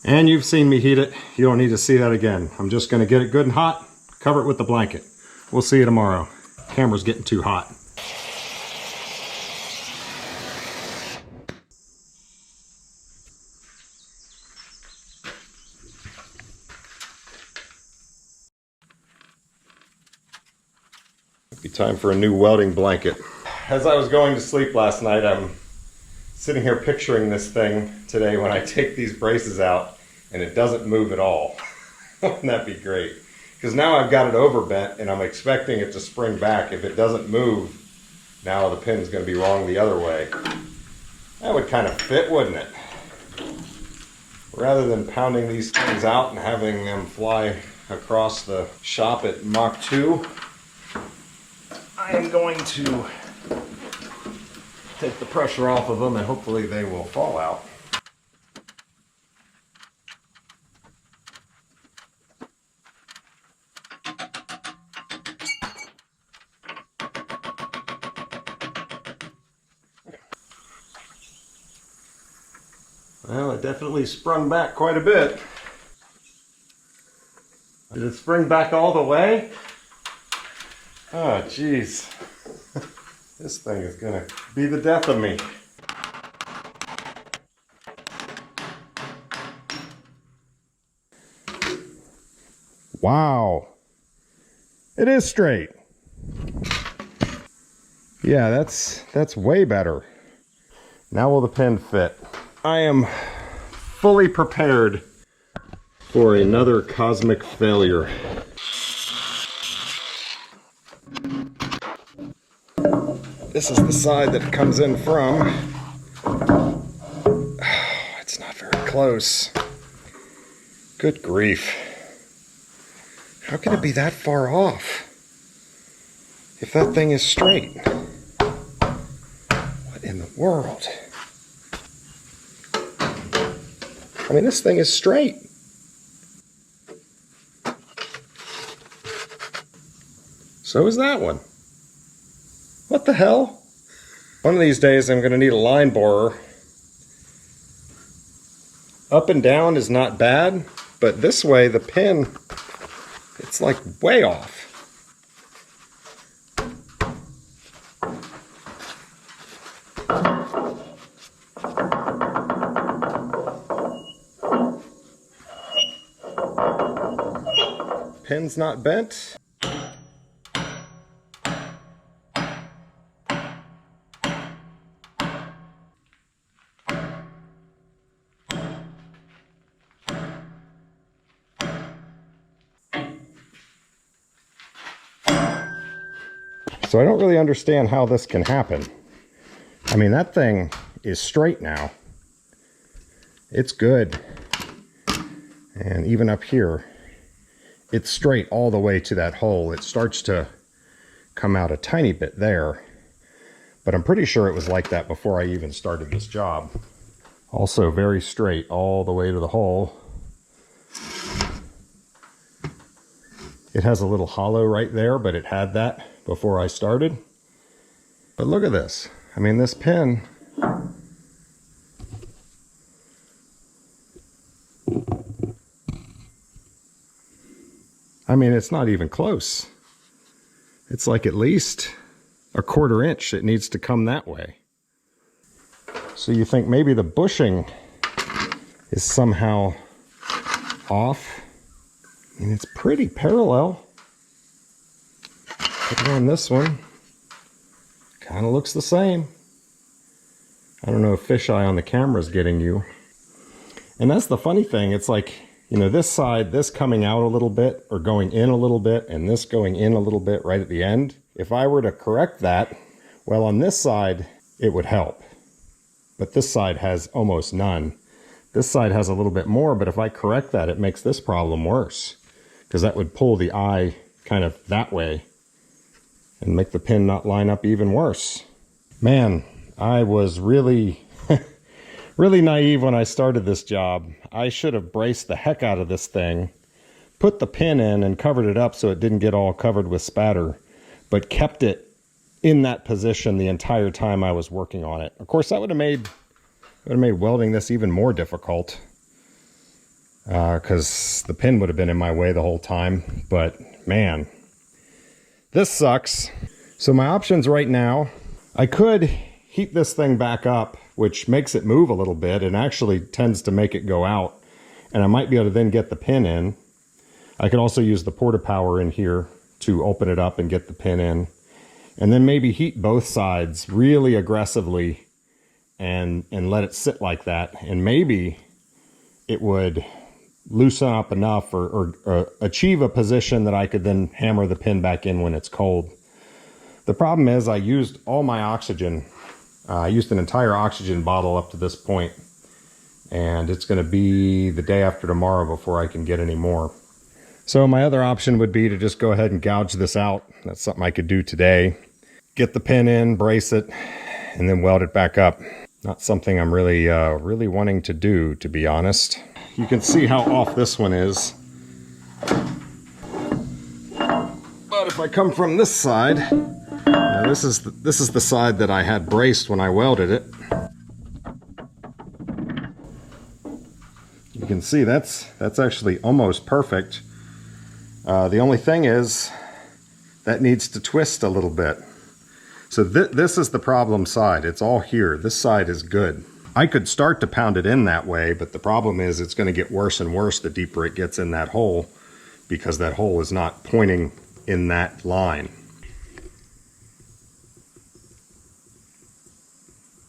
And you've seen me heat it. You don't need to see that again. I'm just going to get it good and hot, cover it with the blanket. We'll see you tomorrow. Camera's getting too hot. It'll be time for a new welding blanket. As I was going to sleep last night, I'm sitting here picturing this thing today when I take these braces out and it doesn't move at all. Wouldn't that be great? Because now I've got it overbent and I'm expecting it to spring back. If it doesn't move, now the pin's going to be wrong the other way. That would kind of fit, wouldn't it? Rather than pounding these things out and having them fly across the shop at Mach 2, I am going to take the pressure off of them and hopefully they will fall out. Well, it definitely sprung back quite a bit. Did it spring back all the way? Oh, geez. This thing is gonna be the death of me. Wow. It is straight. Yeah, that's way better. Now will the pin fit? I am fully prepared for another cosmic failure. This is the side that it comes in from. Oh, it's not very close. Good grief. How can it be that far off? If that thing is straight. What in the world? I mean, this thing is straight. So is that one. What the hell? One of these days I'm going to need a line borer. Up and down is not bad, but this way the pin, it's like way off. Pin's not bent. So I don't really understand how this can happen. I mean, that thing is straight now. It's good. And even up here, it's straight all the way to that hole. It starts to come out a tiny bit there, but I'm pretty sure it was like that before I even started this job. Also very straight all the way to the hole. It has a little hollow right there, but it had that before I started. But look at this. I mean, this pin, I mean, it's not even close. It's like at least a 1/4 inch. It needs to come that way. So you think maybe the bushing is somehow off. I mean, it's pretty parallel. Put it on this one. Kind of looks the same. I don't know if fisheye on the camera is getting you. And that's the funny thing. It's like, you know, this side, this coming out a little bit or going in a little bit, and this going in a little bit right at the end. If I were to correct that, well, on this side, it would help. But this side has almost none. This side has a little bit more, but if I correct that, it makes this problem worse. Because that would pull the eye kind of that way and make the pin not line up even worse. Man, I was really, really naive when I started this job. I should have braced the heck out of this thing, put the pin in and covered it up so it didn't get all covered with spatter, but kept it in that position the entire time I was working on it. Of course, that would have made welding this even more difficult, because the pin would have been in my way the whole time. But man, this sucks. So my options right now, I could heat this thing back up, which makes it move a little bit and actually tends to make it go out. And I might be able to then get the pin in. I could also use the porta power in here to open it up and get the pin in. And then maybe heat both sides really aggressively and let it sit like that. And maybe it would loosen up enough or achieve a position that I could then hammer the pin back in when it's cold. The problem is I used all my oxygen. I used an entire oxygen bottle up to this point, and it's going to be the day after tomorrow before I can get any more. So my other option would be to just go ahead and gouge this out. That's something I could do today. Get the pin in, brace it, and then weld it back up. Not something I'm really wanting to do, to be honest. You can see how off this one is. But if I come from this side, now this is the side that I had braced when I welded it. You can see that's actually almost perfect. The only thing is that needs to twist a little bit. So this is the problem side. It's all here. This side is good. I could start to pound it in that way, but the problem is it's going to get worse and worse the deeper it gets in that hole, because that hole is not pointing in that line.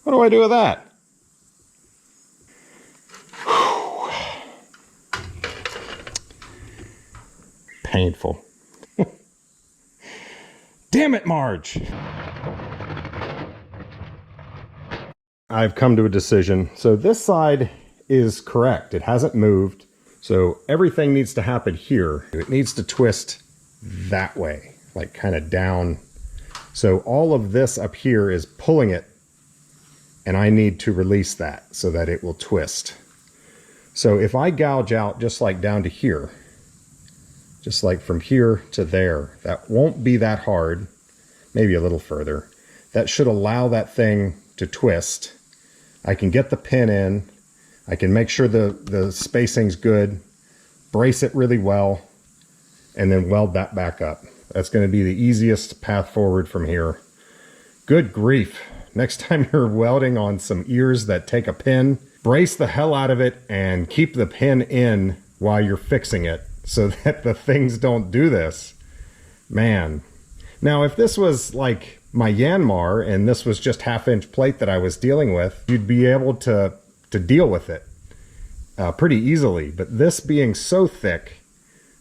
What do I do with that? Painful. Damn it, Marge! I've come to a decision. So this side is correct. It hasn't moved. So everything needs to happen here. It needs to twist that way, like kind of down. So all of this up here is pulling it, and I need to release that so that it will twist. So if I gouge out just like down to here, just like from here to there, that won't be that hard, maybe a little further. That should allow that thing to twist. I can get the pin in, I can make sure the spacing's good, brace it really well, and then weld that back up. That's going to be the easiest path forward from here. Good grief. Next time you're welding on some ears that take a pin, brace the hell out of it and keep the pin in while you're fixing it so that the things don't do this. Man. Now, if this was like my Yanmar and this was just 1/2-inch plate that I was dealing with, you'd be able to deal with it pretty easily. But this being so thick,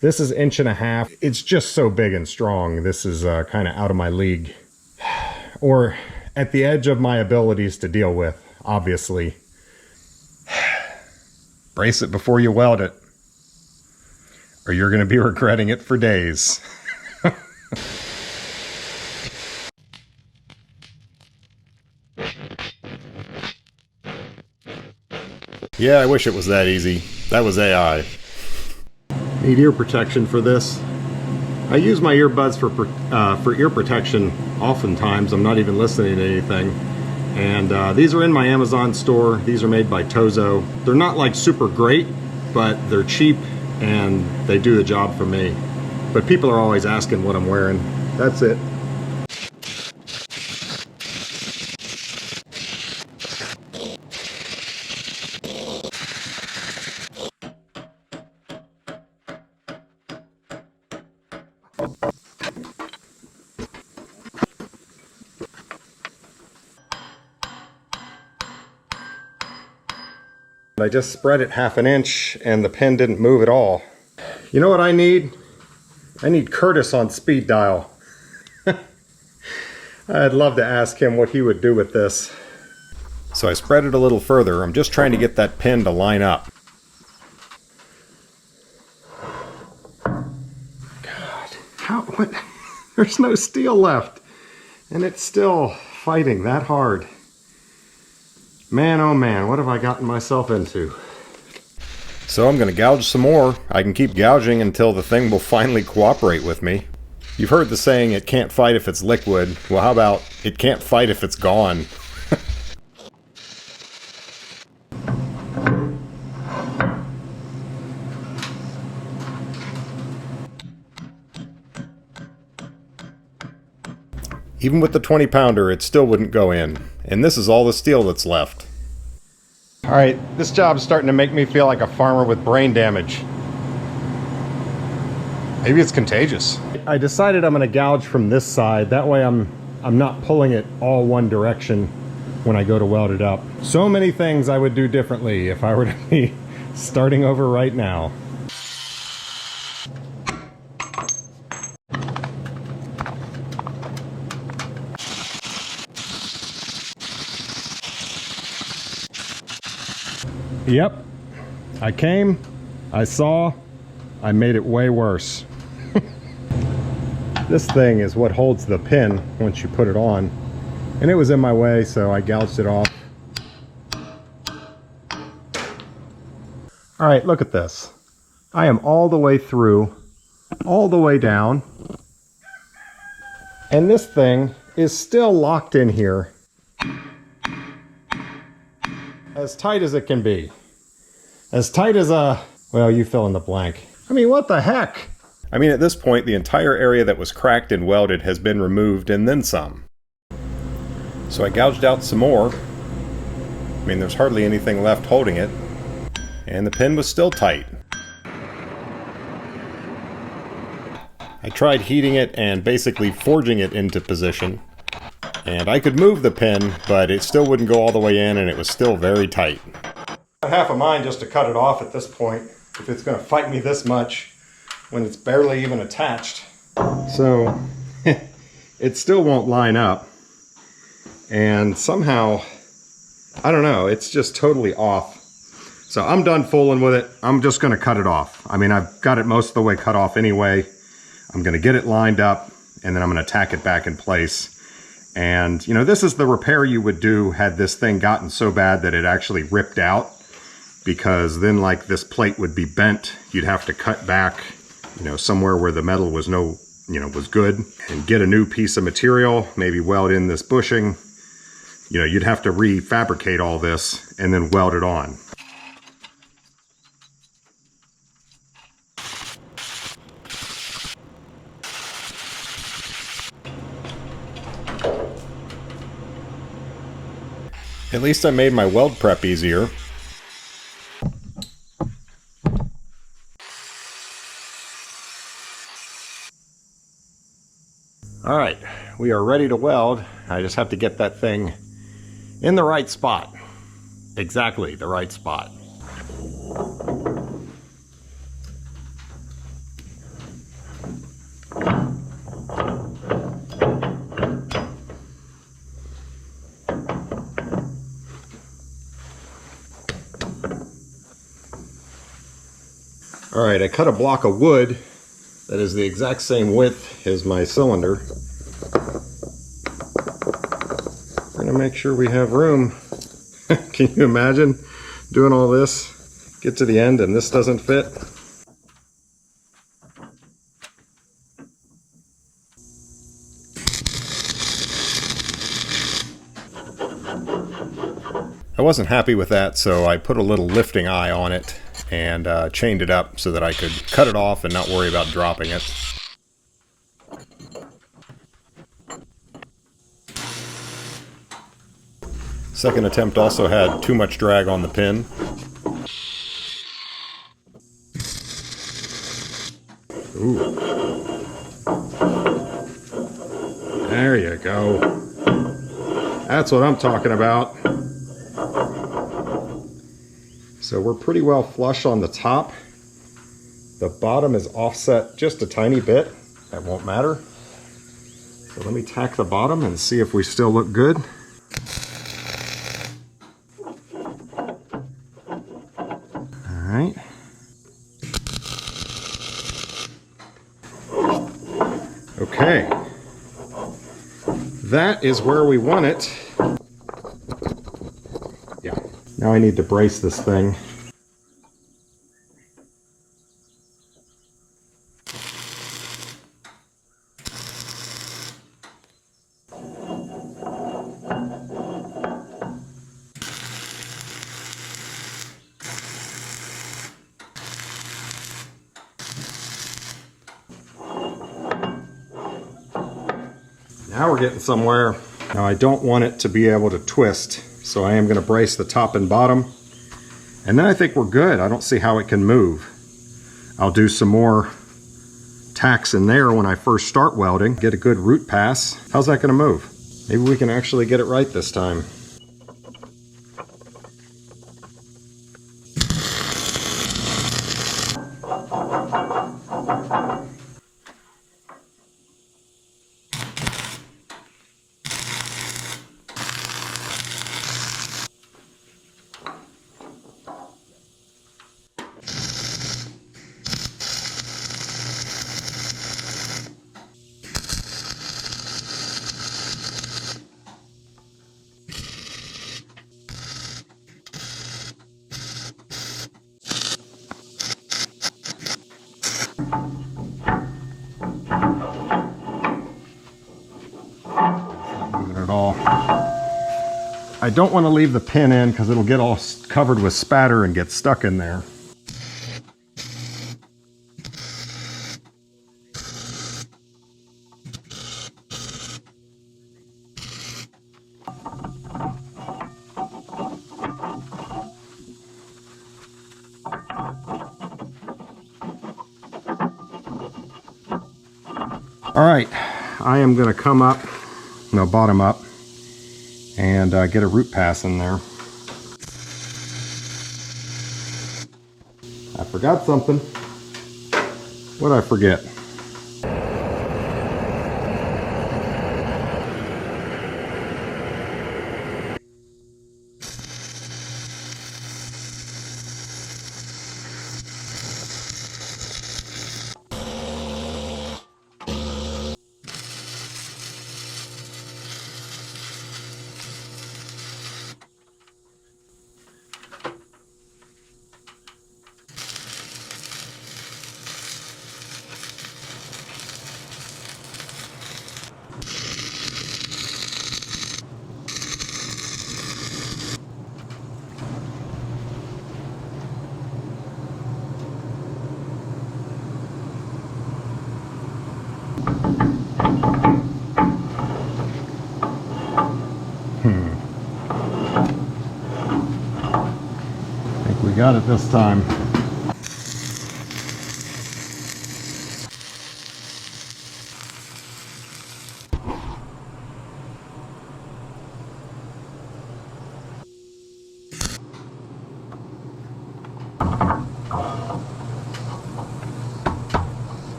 this is 1.5 inches. It's just so big and strong. This is kind of out of my league. Or at the edge of my abilities to deal with, obviously. Brace it before you weld it, or you're going to be regretting it for days. Yeah, I wish it was that easy. That was AI. Need ear protection for this. I use my earbuds for ear protection oftentimes. I'm not even listening to anything. And these are in my Amazon store. These are made by Tozo. They're not like super great, but they're cheap and they do the job for me. But people are always asking what I'm wearing. That's it. I just spread it 1/2 inch and the pin didn't move at all. You know what I need? I need Curtis on speed dial. I'd love to ask him what he would do with this. So I spread it a little further. I'm just trying to get that pin to line up. God, what? There's no steel left. And it's still fighting that hard. Man, oh man, what have I gotten myself into? So I'm going to gouge some more. I can keep gouging until the thing will finally cooperate with me. You've heard the saying, it can't fight if it's liquid. Well, how about, it can't fight if it's gone? Even with the 20-pounder, it still wouldn't go in. And this is all the steel that's left. Alright, this job's starting to make me feel like a farmer with brain damage. Maybe it's contagious. I decided I'm going to gouge from this side. That way I'm not pulling it all one direction when I go to weld it up. So many things I would do differently if I were to be starting over right now. Yep, I came, I saw, I made it way worse. This thing is what holds the pin once you put it on. And it was in my way, so I gouged it off. All right, look at this. I am all the way through, all the way down. And this thing is still locked in here. As tight as it can be. As tight as a, well, you fill in the blank. I mean, what the heck? I mean, at this point, the entire area that was cracked and welded has been removed and then some. So I gouged out some more. I mean, there's hardly anything left holding it. And the pin was still tight. I tried heating it and basically forging it into position. And I could move the pin, but it still wouldn't go all the way in and it was still very tight. Half of mine just to cut it off at this point, if it's going to fight me this much when it's barely even attached. So it still won't line up. And somehow, I don't know, it's just totally off. So I'm done fooling with it. I'm just going to cut it off. I mean, I've got it most of the way cut off anyway. I'm going to get it lined up and then I'm going to tack it back in place. And, you know, this is the repair you would do had this thing gotten so bad that it actually ripped out. because then like this plate would be bent. You'd have to cut back, you know, somewhere where the metal was was good, and get a new piece of material, maybe weld in this bushing. You know, you'd have to refabricate all this and then weld it on. At least I made my weld prep easier. All right, we are ready to weld. I just have to get that thing in the right spot. Exactly the right spot. All right, I cut a block of wood that is the exact same width as my cylinder. We're gonna make sure we have room. Can you imagine doing all this, get to the end, and this doesn't fit? I wasn't happy with that, so I put a little lifting eye on it and chained it up so that I could cut it off and not worry about dropping it. Second attempt also had too much drag on the pin. Ooh. There you go. That's what I'm talking about. So we're pretty well flush on the top. The bottom is offset just a tiny bit. That won't matter. So let me tack the bottom and see if we still look good. All right. Okay. That is where we want it. Yeah. Now I need to brace this thing. Now we're getting somewhere. Now I don't want it to be able to twist, so I am going to brace the top and bottom. And then I think we're good. I don't see how it can move. I'll do some more tacks in there when I first start welding. Get a good root pass. How's that going to move? Maybe we can actually get it right this time. At all. I don't want to leave the pin in because it'll get all covered with spatter and get stuck in there. All right, I am going to come up, no, bottom up, and get a root pass in there. I forgot something. What did I forget? got it this time.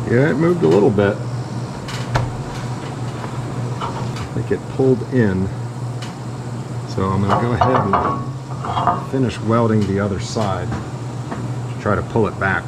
Yeah, it moved a little bit. I think it pulled in. So I'm going to go ahead and finish welding the other side to try to pull it back.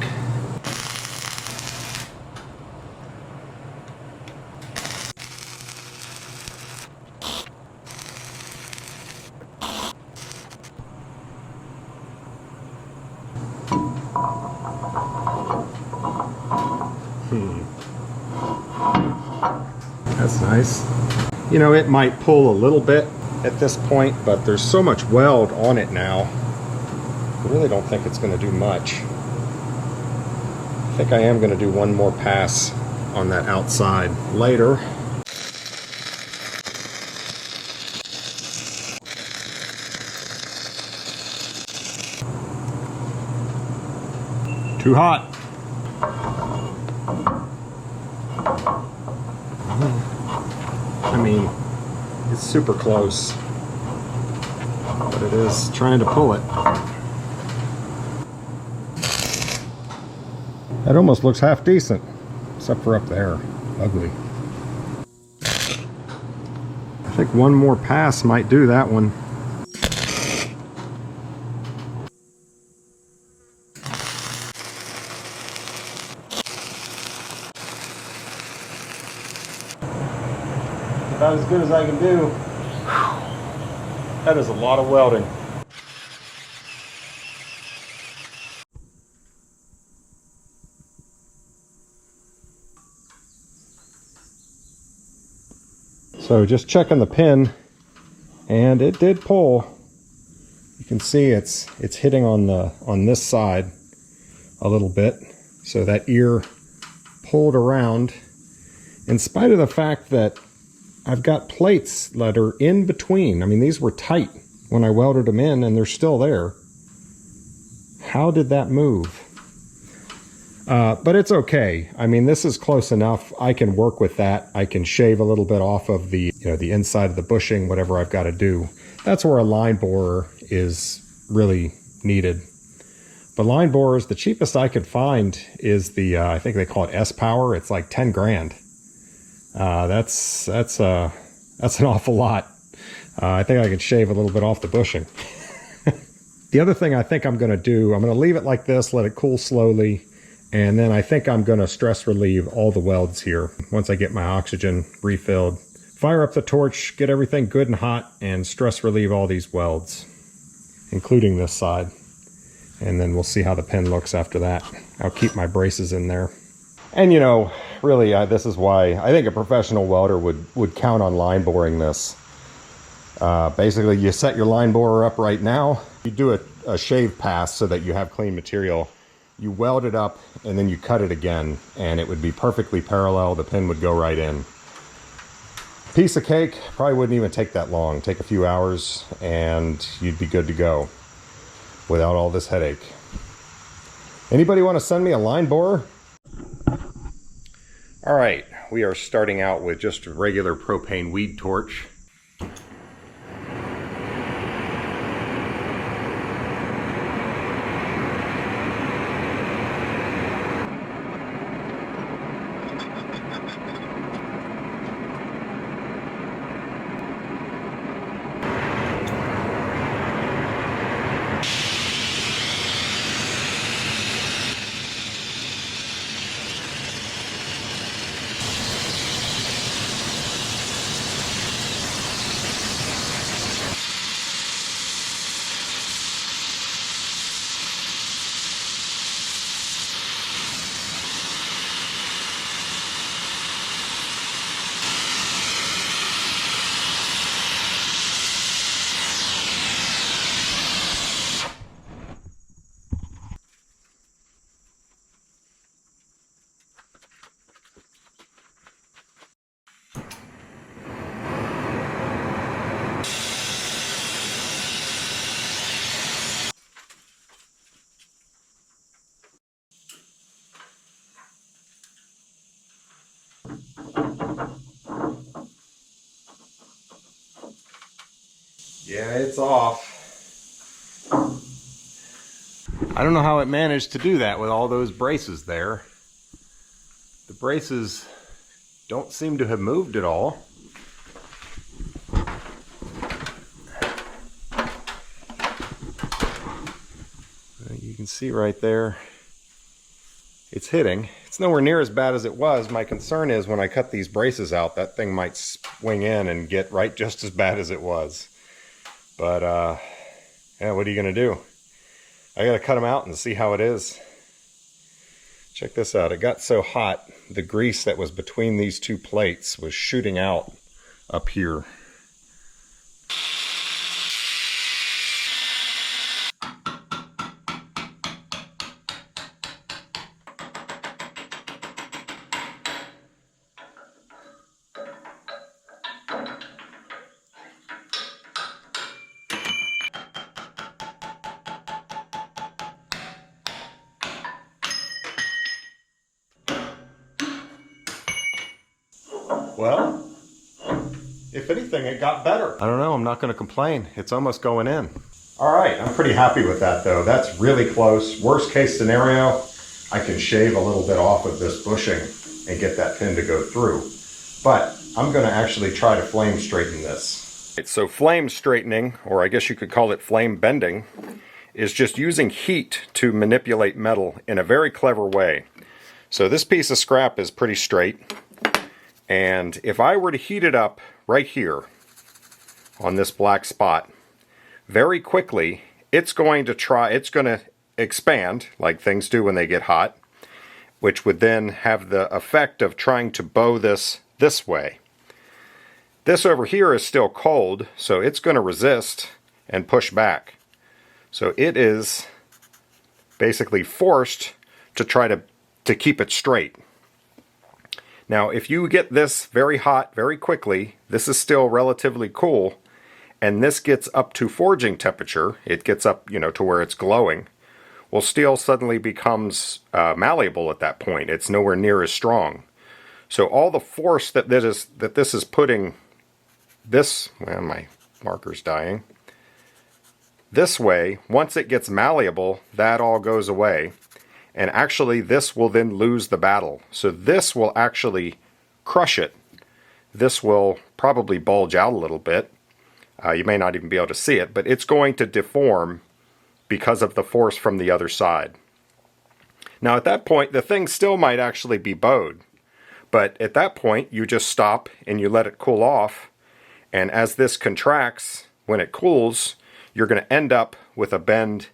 That's nice. You know, it might pull a little bit at this point, but there's so much weld on it now. I really don't think it's going to do much. I think I am going to do one more pass on that outside later. Too hot. I mean, it's super close, but it is trying to pull it. That almost looks half decent, except for up there. Ugly. I think one more pass might do that one. About as good as I can do. That is a lot of welding. So just checking the pin, and it did pull. You can see it's hitting on this side a little bit. So that ear pulled around, in spite of the fact that I've got plates that are in between. I mean, these were tight when I welded them in, and they're still there. How did that move? But it's okay. I mean, this is close enough. I can work with that. I can shave a little bit off of the, the inside of the bushing, whatever I've got to do. That's where a line borer is really needed. But line borers, the cheapest I could find is the, I think they call it S-Power. It's like 10 grand. That's an awful lot. I think I could shave a little bit off the bushing. The other thing I think I'm going to do, I'm going to leave it like this, let it cool slowly, and then I think I'm going to stress relieve all the welds here once I get my oxygen refilled. Fire up the torch, get everything good and hot, and stress relieve all these welds, including this side. And then we'll see how the pen looks after that. I'll keep my braces in there. And really, this is why I think a professional welder would count on line boring this. Basically, you set your line borer up right now. You do a shave pass so that you have clean material. You weld it up, and then you cut it again, and it would be perfectly parallel. The pin would go right in. Piece of cake, probably wouldn't even take that long. Take a few hours, and you'd be good to go without all this headache. Anybody want to send me a line borer? All right, we are starting out with just a regular propane weed torch. Yeah, it's off. I don't know how it managed to do that with all those braces there. The braces don't seem to have moved at all. You can see right there, it's hitting. It's nowhere near as bad as it was. My concern is when I cut these braces out, that thing might swing in and get right just as bad as it was. But yeah, what are you gonna do? I gotta cut them out and see how it is. Check this out. It got so hot, the grease that was between these two plates was shooting out up here. Well, if anything, it got better. I don't know, I'm not gonna complain. It's almost going in. All right, I'm pretty happy with that though. That's really close. Worst case scenario, I can shave a little bit off of this bushing and get that pin to go through. But I'm gonna actually try to flame straighten this. So flame straightening, or I guess you could call it flame bending, is just using heat to manipulate metal in a very clever way. So this piece of scrap is pretty straight. And if I were to heat it up right here on this black spot, very quickly, it's going to expand like things do when they get hot, which would then have the effect of trying to bow this way. This over here is still cold, so it's going to resist and push back. So it is basically forced to try to keep it straight. Now, if you get this very hot very quickly, this is still relatively cool, and this gets up to forging temperature, it gets up, to where it's glowing, well, steel suddenly becomes malleable at that point. It's nowhere near as strong. So all the force that this is putting this, well, my marker's dying, this way, once it gets malleable, that all goes away. And actually, this will then lose the battle. So this will actually crush it. This will probably bulge out a little bit. You may not even be able to see it, but it's going to deform because of the force from the other side. Now at that point, the thing still might actually be bowed. But at that point, you just stop and you let it cool off. And as this contracts, when it cools, you're going to end up with a bend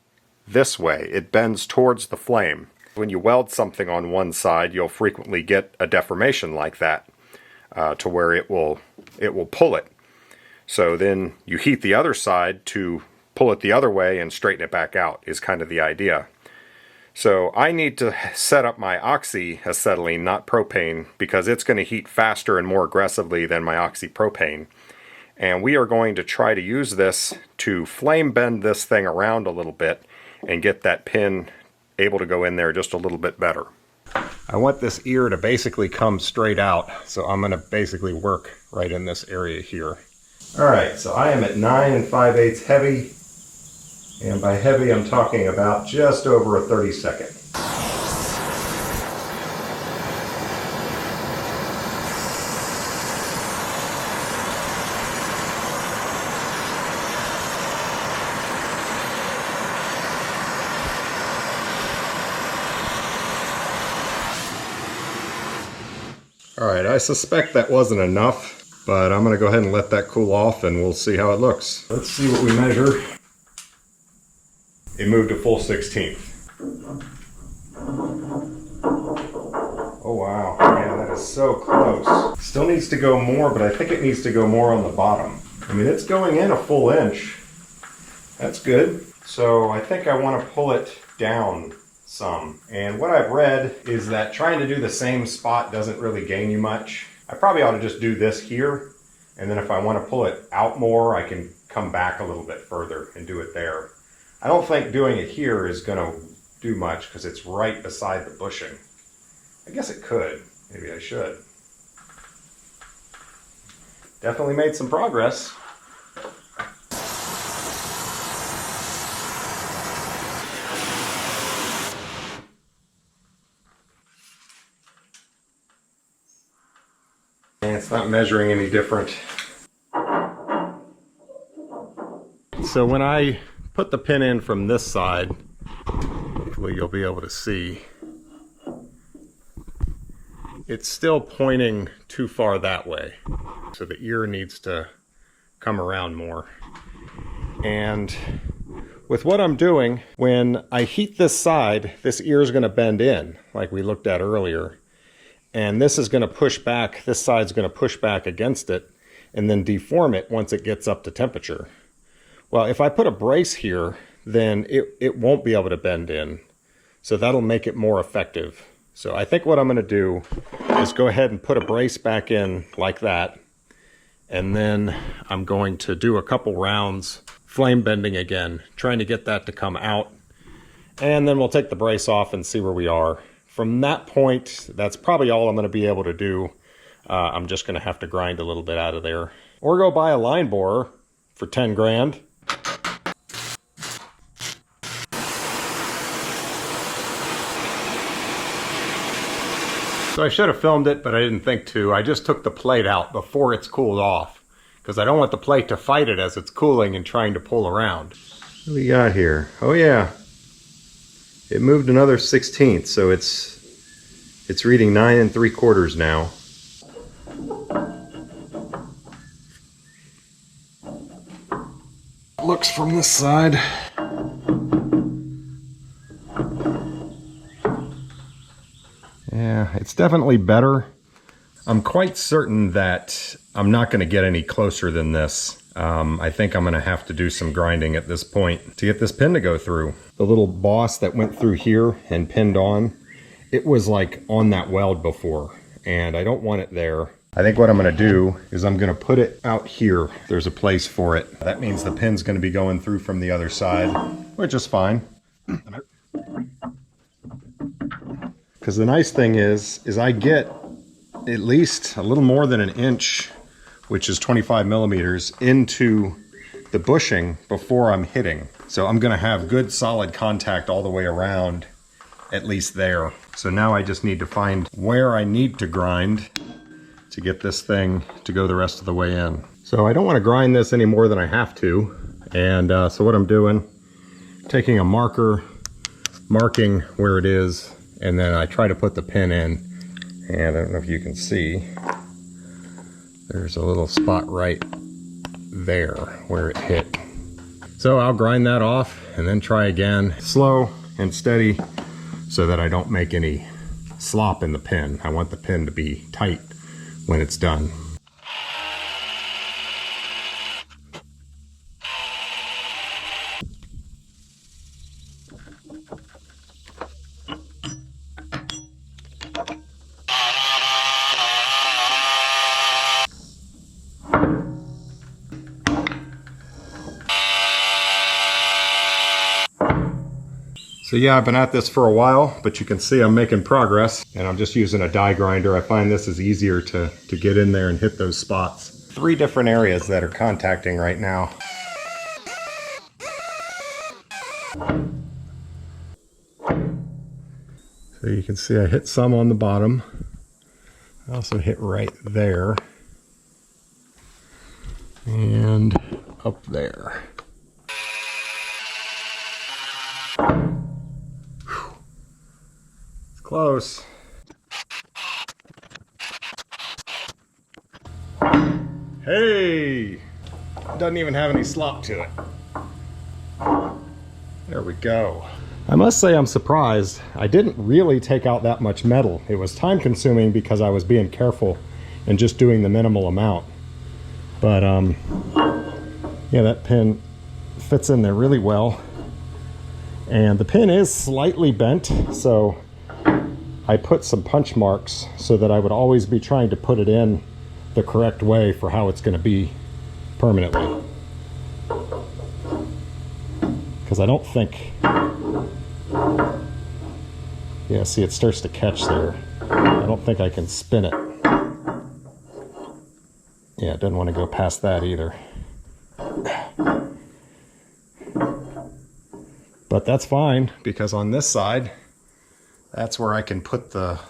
this way. It bends towards the flame. When you weld something on one side, you'll frequently get a deformation like that, to where it will pull it. So then you heat the other side to pull it the other way and straighten it back out, is kind of the idea. So I need to set up my oxyacetylene, not propane, because it's going to heat faster and more aggressively than my oxypropane. And we are going to try to use this to flame bend this thing around a little bit and get that pin able to go in there just a little bit better. I want this ear to basically come straight out, so I'm going to basically work right in this area here. Alright, so I am at 9 5/8 heavy, and by heavy I'm talking about just over a 32nd. Alright, I suspect that wasn't enough, but I'm going to go ahead and let that cool off and we'll see how it looks. Let's see what we measure. It moved a full 16th. Oh wow, man, that is so close. Still needs to go more, but I think it needs to go more on the bottom. I mean, it's going in a full inch. That's good. So I think I want to pull it down some. And what I've read is that trying to do the same spot doesn't really gain you much. I probably ought to just do this here, and then if I want to pull it out more, I can come back a little bit further and do it there. I don't think doing it here is going to do much because it's right beside the bushing. I guess it could. Maybe I should. Definitely made some progress. And it's not measuring any different. So when I put the pin in from this side, hopefully you'll be able to see, it's still pointing too far that way. So the ear needs to come around more. And with what I'm doing, when I heat this side, this ear is going to bend in, like we looked at earlier. And this is going to push back, this side's going to push back against it and then deform it once it gets up to temperature. Well, if I put a brace here, then it won't be able to bend in. So that'll make it more effective. So I think what I'm going to do is go ahead and put a brace back in like that. And then I'm going to do a couple rounds flame bending again, trying to get that to come out. And then we'll take the brace off and see where we are. From that point, that's probably all I'm going to be able to do. I'm just going to have to grind a little bit out of there. Or go buy a line borer for 10 grand. So I should have filmed it, but I didn't think to. I just took the plate out before it's cooled off, because I don't want the plate to fight it as it's cooling and trying to pull around. What do we got here? Oh yeah, it moved another 1/16, so it's reading 9 3/4 now. Looks from this side. Yeah, it's definitely better. I'm quite certain that I'm not going to get any closer than this. I think I'm going to have to do some grinding at this point to get this pin to go through. The little boss that went through here and pinned on, it was like on that weld before, and I don't want it there. I think what I'm going to do is I'm going to put it out here. There's a place for it. That means the pin's going to be going through from the other side, which is fine. Because the nice thing is I get at least a little more than 1 inch, which is 25 millimeters, into the bushing before I'm hitting. So I'm going to have good solid contact all the way around, at least there. So now I just need to find where I need to grind to get this thing to go the rest of the way in. So I don't want to grind this any more than I have to. And so what I'm doing, taking a marker, marking where it is, and then I try to put the pin in. And I don't know if you can see, there's a little spot right there where it hit. So I'll grind that off and then try again, slow and steady, so that I don't make any slop in the pin. I want the pin to be tight when it's done. So yeah, I've been at this for a while, but you can see I'm making progress, and I'm just using a die grinder. I find this is easier to get in there and hit those spots. 3 different areas that are contacting right now. So you can see I hit some on the bottom. I also hit right there. And up there. Close. Hey! Doesn't even have any slop to it. There we go. I must say I'm surprised. I didn't really take out that much metal. It was time consuming because I was being careful and just doing the minimal amount. But yeah, that pin fits in there really well. And the pin is slightly bent, so I put some punch marks so that I would always be trying to put it in the correct way for how it's going to be permanently. Because I don't think... Yeah, see, it starts to catch there. I don't think I can spin it. Yeah, it doesn't want to go past that either. But that's fine, because on this side, that's where I can put the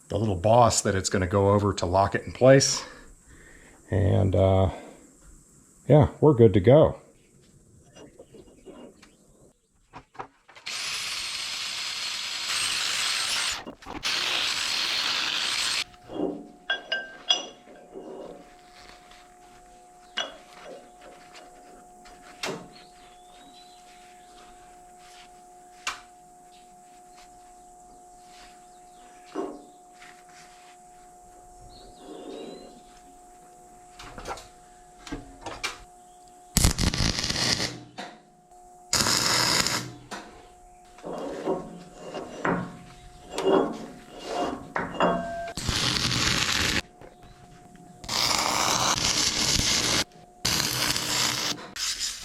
the little boss that it's going to go over to lock it in place. And yeah, we're good to go.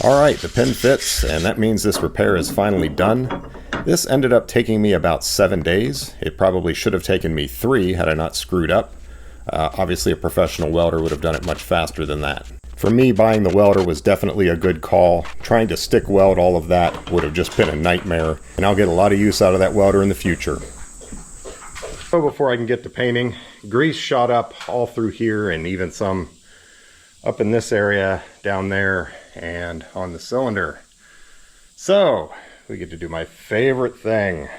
All right, the pin fits, and that means this repair is finally done. This ended up taking me about 7 days. It probably should have taken me 3 had I not screwed up. Obviously, a professional welder would have done it much faster than that. For me, buying the welder was definitely a good call. Trying to stick weld all of that would have just been a nightmare, and I'll get a lot of use out of that welder in the future. So before I can get to painting, grease shot up all through here and even some up in this area, down there, and on the cylinder. So we get to do my favorite thing.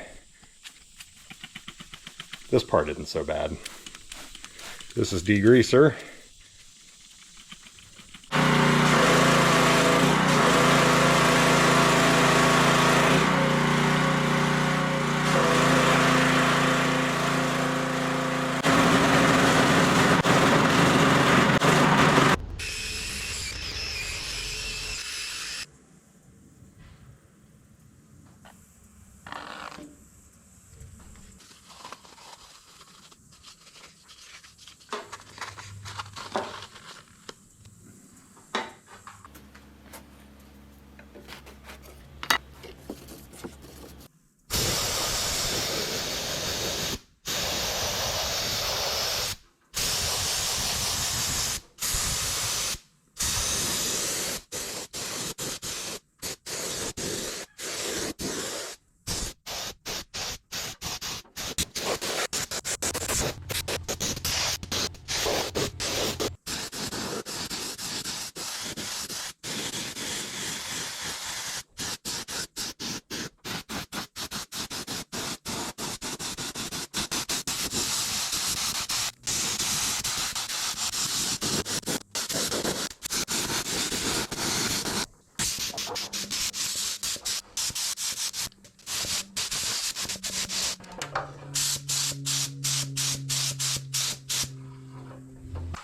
This part isn't so bad. This is degreaser.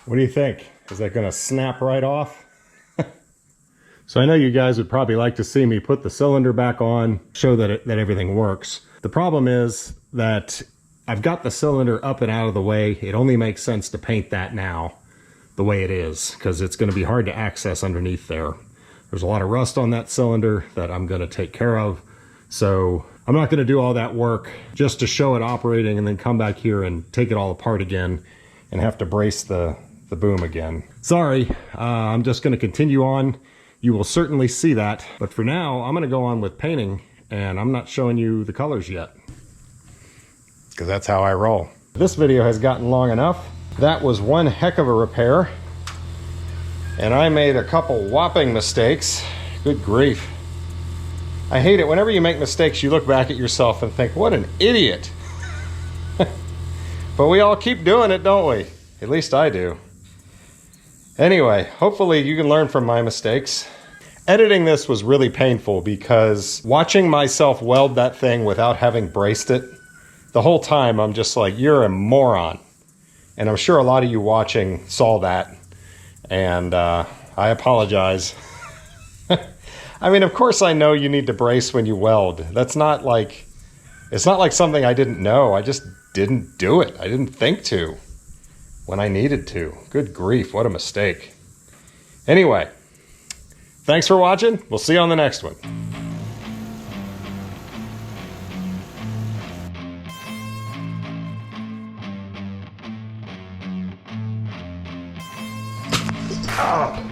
What do you think? Is that going to snap right off? So I know you guys would probably like to see me put the cylinder back on, show that everything works. The problem is that I've got the cylinder up and out of the way. It only makes sense to paint that now the way it is, because it's going to be hard to access underneath there. There's a lot of rust on that cylinder that I'm going to take care of. So I'm not going to do all that work just to show it operating and then come back here and take it all apart again and have to brace the boom again. Sorry, I'm just going to continue on. You will certainly see that, but for now I'm going to go on with painting, and I'm not showing you the colors yet because that's how I roll. This video has gotten long enough. That was one heck of a repair, and I made a couple whopping mistakes. Good grief. I hate it whenever you make mistakes. You look back at yourself and think, what an idiot. But we all keep doing it, don't we? At least I do. Anyway, hopefully you can learn from my mistakes. Editing this was really painful because watching myself weld that thing without having braced it, the whole time I'm just like, you're a moron. And I'm sure a lot of you watching saw that, and I apologize. I mean, of course I know you need to brace when you weld. That's not like, it's not like something I didn't know. I just didn't do it. I didn't think to when I needed to. Good grief, what a mistake. Anyway, thanks for watching. We'll see you on the next one. Oh.